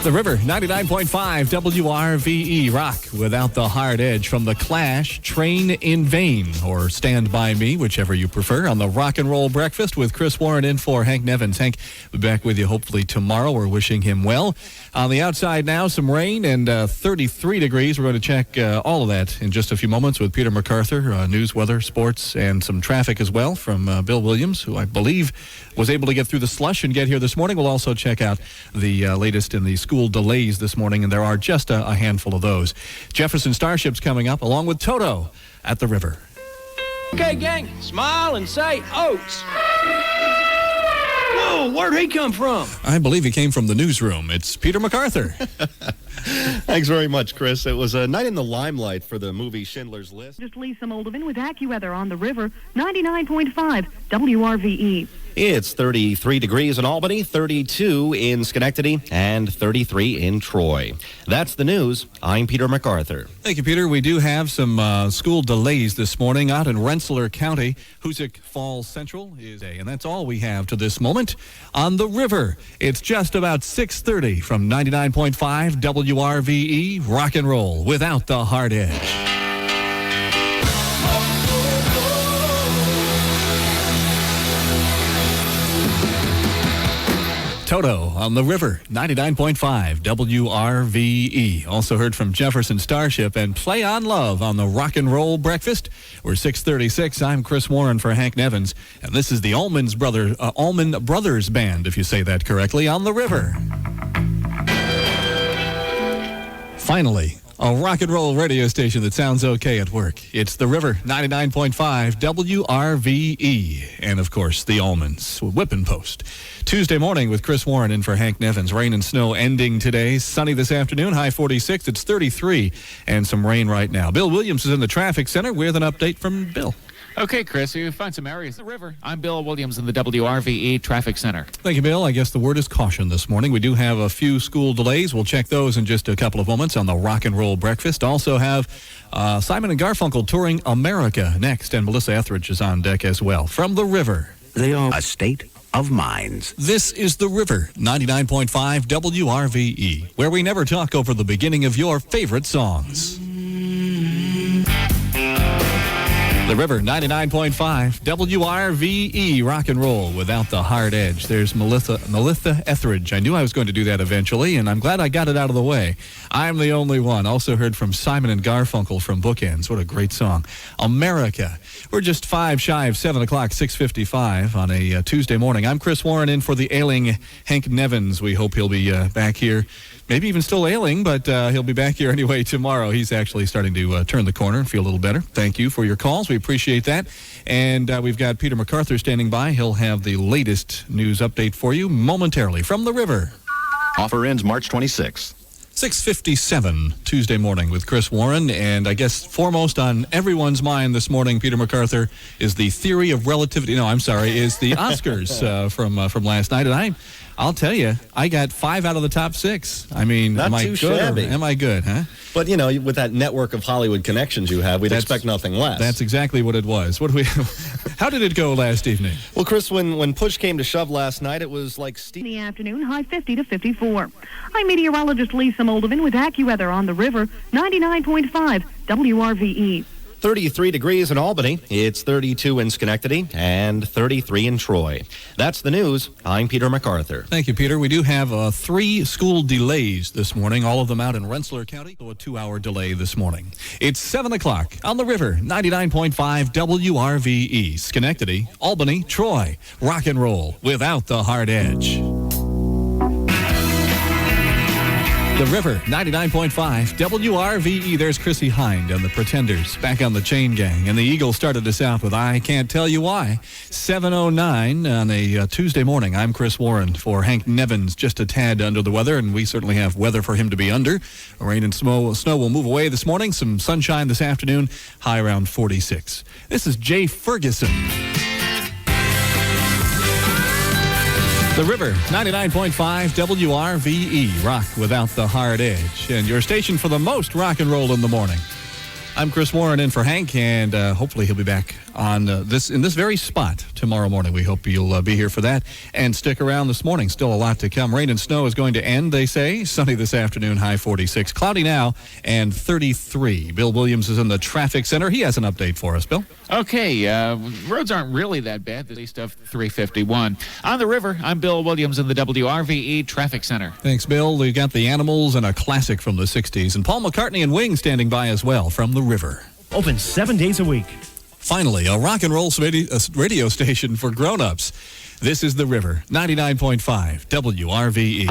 S12: The River, 99.5 WRVE, rock without the hard edge. From The Clash, Train in Vain, or Stand By Me, whichever you prefer, on the Rock and Roll Breakfast with Chris Warren in for Hank Nevins. Hank will be back with you hopefully tomorrow. We're wishing him well. On the outside now, some rain and 33 degrees. We're going to check all of that in just a few moments with Peter McCarten, news, weather, sports, and some traffic as well from Bill Williams, who I believe was able to get through the slush and get here this morning. We'll also check out the latest in the school delays this morning, and there are just a handful of those. Jefferson Starship's coming up, along with Toto at the River.
S15: Okay, gang, smile and say oats. Whoa, where'd he come from?
S12: I believe he came from the newsroom. It's Peter McCarten.
S13: Thanks very much, Chris. It was a night in the limelight for the movie Schindler's List.
S14: Just Lisa Moldovan with AccuWeather on the River, 99.5 WRVE.
S13: It's 33 degrees in Albany, 32 in Schenectady, and 33 in Troy. That's the news. I'm Peter McCarten.
S12: Thank you, Peter. We do have some school delays this morning out in Rensselaer County. Hoosick Falls Central is a, and that's all we have to this moment on the River. It's just about 6:30 from 99.5 WRVE, rock and roll without the hard edge. Toto on the River, 99.5 WRVE. Also heard from Jefferson Starship and Play on Love on the Rock and Roll Breakfast. We're 6:36. I'm Chris Warren for Hank Nevins, and this is the Allman Brothers Band, if you say that correctly, on the River. Finally, a rock and roll radio station that sounds okay at work. It's the River, 99.5 WRVE, and of course the Allmans, Whippin' Post. Tuesday morning with Chris Warren in for Hank Nevins. Rain and snow ending today. Sunny this afternoon, high 46. It's 33 and some rain right now. Bill Williams is in the traffic center with an update from Bill.
S16: Okay, Chris, you find some areas. The River. I'm Bill Williams in the WRVE Traffic Center.
S12: Thank you, Bill. I guess the word is caution this morning. We do have a few school delays. We'll check those in just a couple of moments on the Rock and Roll Breakfast. Also have Simon and Garfunkel touring America next, and Melissa Etheridge is on deck as well. From the River.
S17: They are a state of minds.
S12: This is the River, 99.5 WRVE, where we never talk over the beginning of your favorite songs. The River, 99.5 WRVE, rock and roll without the hard edge. There's Melissa Etheridge. I knew I was going to do that eventually, and I'm glad I got it out of the way. I'm the only one. Also heard from Simon and Garfunkel from Bookends. What a great song. America. We're just 5 shy of 7 o'clock, 6:55 on a Tuesday morning. I'm Chris Warren in for the ailing Hank Nevins. We hope he'll be back here. Maybe even still ailing, but he'll be back here anyway tomorrow. He's actually starting to turn the corner and feel a little better. Thank you for your calls. We appreciate that. And we've got Peter McCarten standing by. He'll have the latest news update for you momentarily from the River.
S18: Offer ends March 26th.
S12: 6:57 Tuesday morning with Chris Warren, and I guess foremost on everyone's mind this morning, Peter McCarten, is the theory of relativity. No, I'm sorry, is the Oscars from last night, and I'll tell you, I got 5 out of the top 6. I mean,
S13: Not
S12: am I
S13: too
S12: good?
S13: shabby.
S12: Am I good? Huh?
S13: But you know, with that network of Hollywood connections you have, we'd expect nothing less.
S12: That's exactly what it was. What do we? How did it go last evening?
S13: Well, Chris, when push came to shove last night, it was like
S14: In the afternoon, high 50 to 54. I'm meteorologist Lisa Moldovan with AccuWeather on the River, 99.5 WRVE.
S13: 33 degrees in Albany. It's 32 in Schenectady and 33 in Troy. That's the news. I'm Peter MacArthur.
S12: Thank you, Peter. We do have 3 school delays this morning, all of them out in Rensselaer County, so a 2-hour delay this morning. It's 7 o'clock on the river, 99.5 WRVE, Schenectady, Albany, Troy. Rock and roll without the hard edge. The River, 99.5 WRVE. There's Chrissy Hind and the Pretenders back on the Chain Gang. And the Eagles started us out with I Can't Tell You Why. 7:09 on a Tuesday morning. I'm Chris Warren for Hank Nevins, just a tad under the weather, and we certainly have weather for him to be under. Rain and snow will move away this morning. Some sunshine this afternoon, high around 46. This is Jay Ferguson. The River, 99.5 WRVE, rock without the hard edge. And your station for the most rock and roll in the morning. I'm Chris Warren in for Hank, and hopefully he'll be back on in this very spot tomorrow morning. We hope you'll be here for that and stick around this morning. Still a lot to come. Rain and snow is going to end, they say. Sunny this afternoon, high 46. Cloudy now and 33. Bill Williams is in the traffic center. He has an update for us. Bill?
S16: Okay, roads aren't really that bad, at least of 351. On the river, I'm Bill Williams in the WRVE Traffic Center.
S12: Thanks, Bill. We've got the Animals and a classic from the 60s. And Paul McCartney and Wings standing by as well from the river.
S19: Open 7 days a week.
S12: Finally, a rock and roll radio station for grown-ups. This is the River, 99.5 WRVE.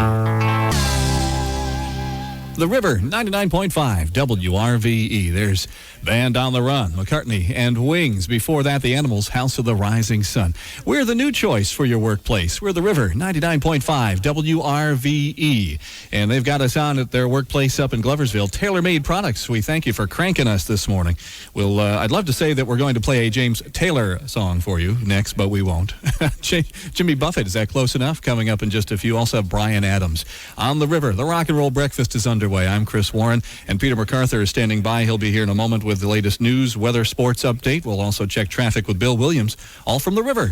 S12: The River, 99.5 WRVE. There's Band on the Run, McCartney and Wings. Before that, the Animals, House of the Rising Sun. We're the new choice for your workplace. We're the River, 99.5 WRVE. And they've got us on at their workplace up in Gloversville. Tailor-Made Products. We thank you for cranking us this morning. I'd love to say that we're going to play a James Taylor song for you next, but we won't. Jimmy Buffett, is that close enough? Coming up in just a few. Also have Brian Adams. On the River, the Rock and Roll Breakfast is underway. I'm Chris Warren, and Peter MacArthur is standing by. He'll be here in a moment with the latest news, weather, sports update. We'll also check traffic with Bill Williams, all from the River.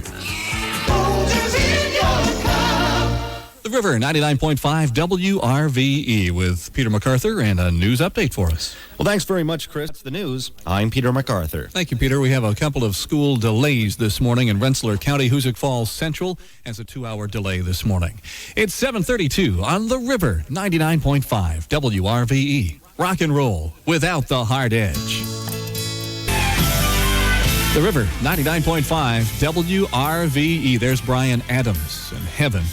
S12: The River, 99.5 WRVE with Peter MacArthur and a news update for us.
S13: Well, thanks very much, Chris. That's the news. I'm Peter MacArthur.
S12: Thank you, Peter. We have a couple of school delays this morning in Rensselaer County. Hoosick Falls Central has a 2-hour delay this morning. It's 7:32 on the River, 99.5 WRVE. Rock and roll without the hard edge. The River, 99.5 WRVE. There's Brian Adams and Heaven.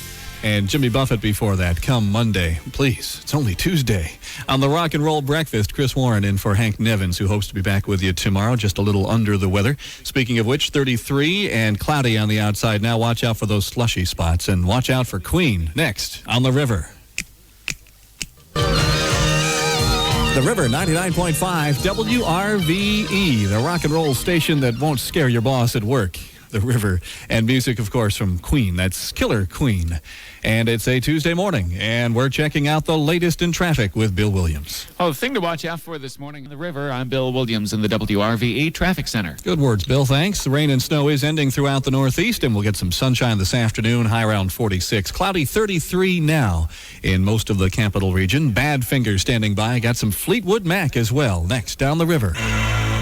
S12: And Jimmy Buffett before that. Come Monday. Please, it's only Tuesday. On the Rock and Roll Breakfast, Chris Warren in for Hank Nevins, who hopes to be back with you tomorrow, just a little under the weather. Speaking of which, 33 and cloudy on the outside. Now watch out for those slushy spots, and watch out for Queen next on the River. The River, 99.5 WRVE, the rock and roll station that won't scare your boss at work. The River, and music, of course, from Queen. That's Killer Queen. And it's a Tuesday morning, and we're checking out the latest in traffic with Bill Williams.
S16: Oh, the thing to watch out for this morning in the River, I'm Bill Williams in the WRVE Traffic Center.
S12: Good words, Bill. Thanks. The rain and snow is ending throughout the Northeast, and we'll get some sunshine this afternoon, high around 46. Cloudy 33 now in most of the capital region. Badfinger standing by. Got some Fleetwood Mac as well. Next, down the river.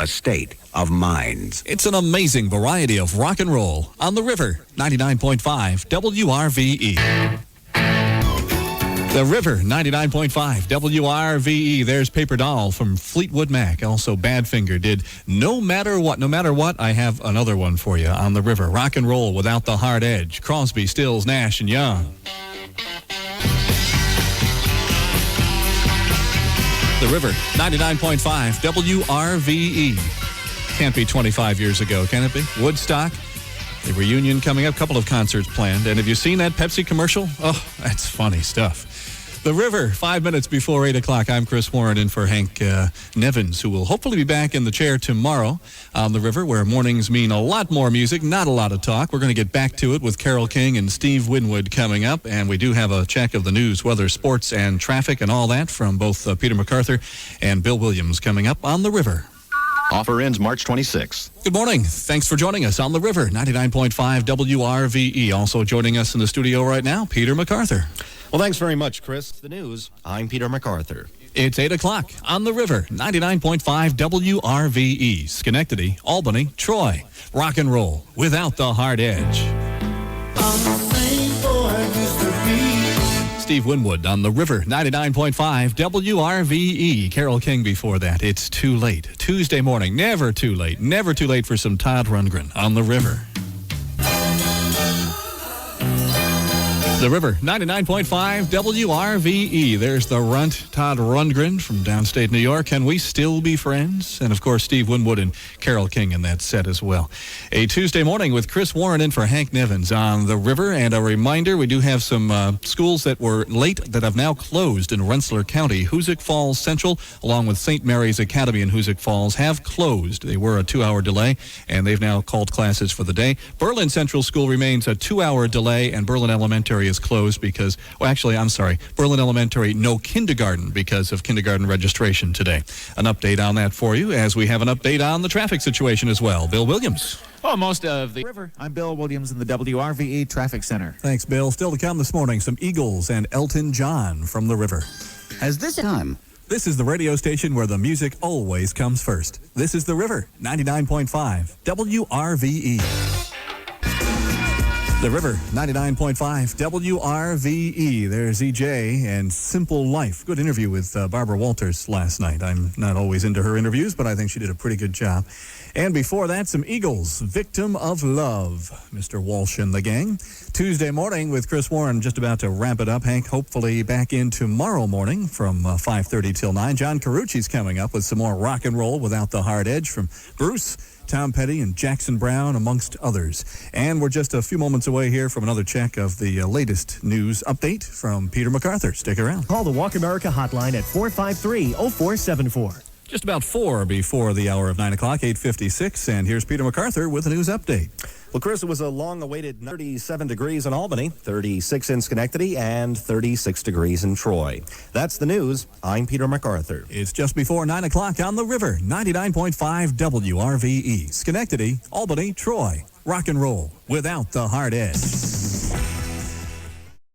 S17: A state of minds.
S12: It's an amazing variety of rock and roll on the River, 99.5 WRVE. The River, 99.5 WRVE. There's Paper Doll from Fleetwood Mac. Also, Badfinger did No Matter What. No matter what, I have another one for you on the River. Rock and roll without the hard edge. Crosby, Stills, Nash, and Young. The River, 99.5 WRVE. Can't be 25 years ago, can it be? Woodstock, the reunion coming up, couple of concerts planned. And have you seen that Pepsi commercial? Oh, that's funny stuff. The River, 5 minutes before 8 o'clock. I'm Chris Warren in for Hank Nevins, who will hopefully be back in the chair tomorrow on the River, where mornings mean a lot more music, not a lot of talk. We're going to get back to it with Carole King and Steve Winwood coming up, and we do have a check of the news, weather, sports, and traffic and all that from both Peter MacArthur and Bill Williams coming up on the River.
S18: Offer ends March 26th.
S12: Good morning. Thanks for joining us on the River, 99.5 WRVE. Also joining us in the studio right now, Peter MacArthur.
S13: Well, thanks very much, Chris. The news. I'm Peter MacArthur.
S12: It's 8 o'clock on the river, 99.5 WRVE, Schenectady, Albany, Troy. Rock and roll without the hard edge. Steve Winwood on the river, 99.5 WRVE. Carole King before that. It's too late. Tuesday morning, never too late. Never too late for some Todd Rundgren on the river. The River, 99.5 WRVE. There's the runt, Todd Rundgren from downstate New York. Can we still be friends? And, of course, Steve Winwood and Carole King in that set as well. A Tuesday morning with Chris Warren in for Hank Nevins on the River. And a reminder, we do have some schools that were late that have now closed in Rensselaer County. Hoosick Falls Central, along with St. Mary's Academy in Hoosick Falls, have closed. They were a 2-hour delay, and they've now called classes for the day. Berlin Central School remains a 2-hour delay, and Berlin Elementary is closed because, Berlin Elementary, no kindergarten because of kindergarten registration today. An update on that for you as we have an update on the traffic situation as well. Bill Williams.
S16: Well, most of the river. I'm Bill Williams in the WRVE Traffic Center.
S12: Thanks, Bill. Still to come this morning, some Eagles and Elton John from the river.
S17: Has this time?
S12: This is the radio station where the music always comes first. This is the River, 99.5 WRVE. The River, 99.5 WRVE. There's EJ and Simple Life. Good interview with Barbara Walters last night. I'm not always into her interviews, but I think she did a pretty good job. And before that, some Eagles, Victim of Love, Mr. Walsh and the gang. Tuesday morning with Chris Warren, just about to wrap it up. Hank, hopefully back in tomorrow morning from 5:30 till 9. John Carucci's coming up with some more rock and roll without the hard edge from Bruce, Tom Petty, and Jackson Brown, amongst others. And we're just a few moments away here from another check of the latest news update from Peter McCarther. Stick around.
S19: Call the Walk America hotline at 453-0474.
S12: Just about 4 before the hour of 9 o'clock, 8:56, and here's Peter McCarther with a news update.
S13: Well, Chris, it was a long-awaited 37 degrees in Albany, 36 in Schenectady, and 36 degrees in Troy. That's the news. I'm Peter MacArthur.
S12: It's just before 9 o'clock on the River, 99.5 WRVE. Schenectady, Albany, Troy. Rock and roll without the hard edge.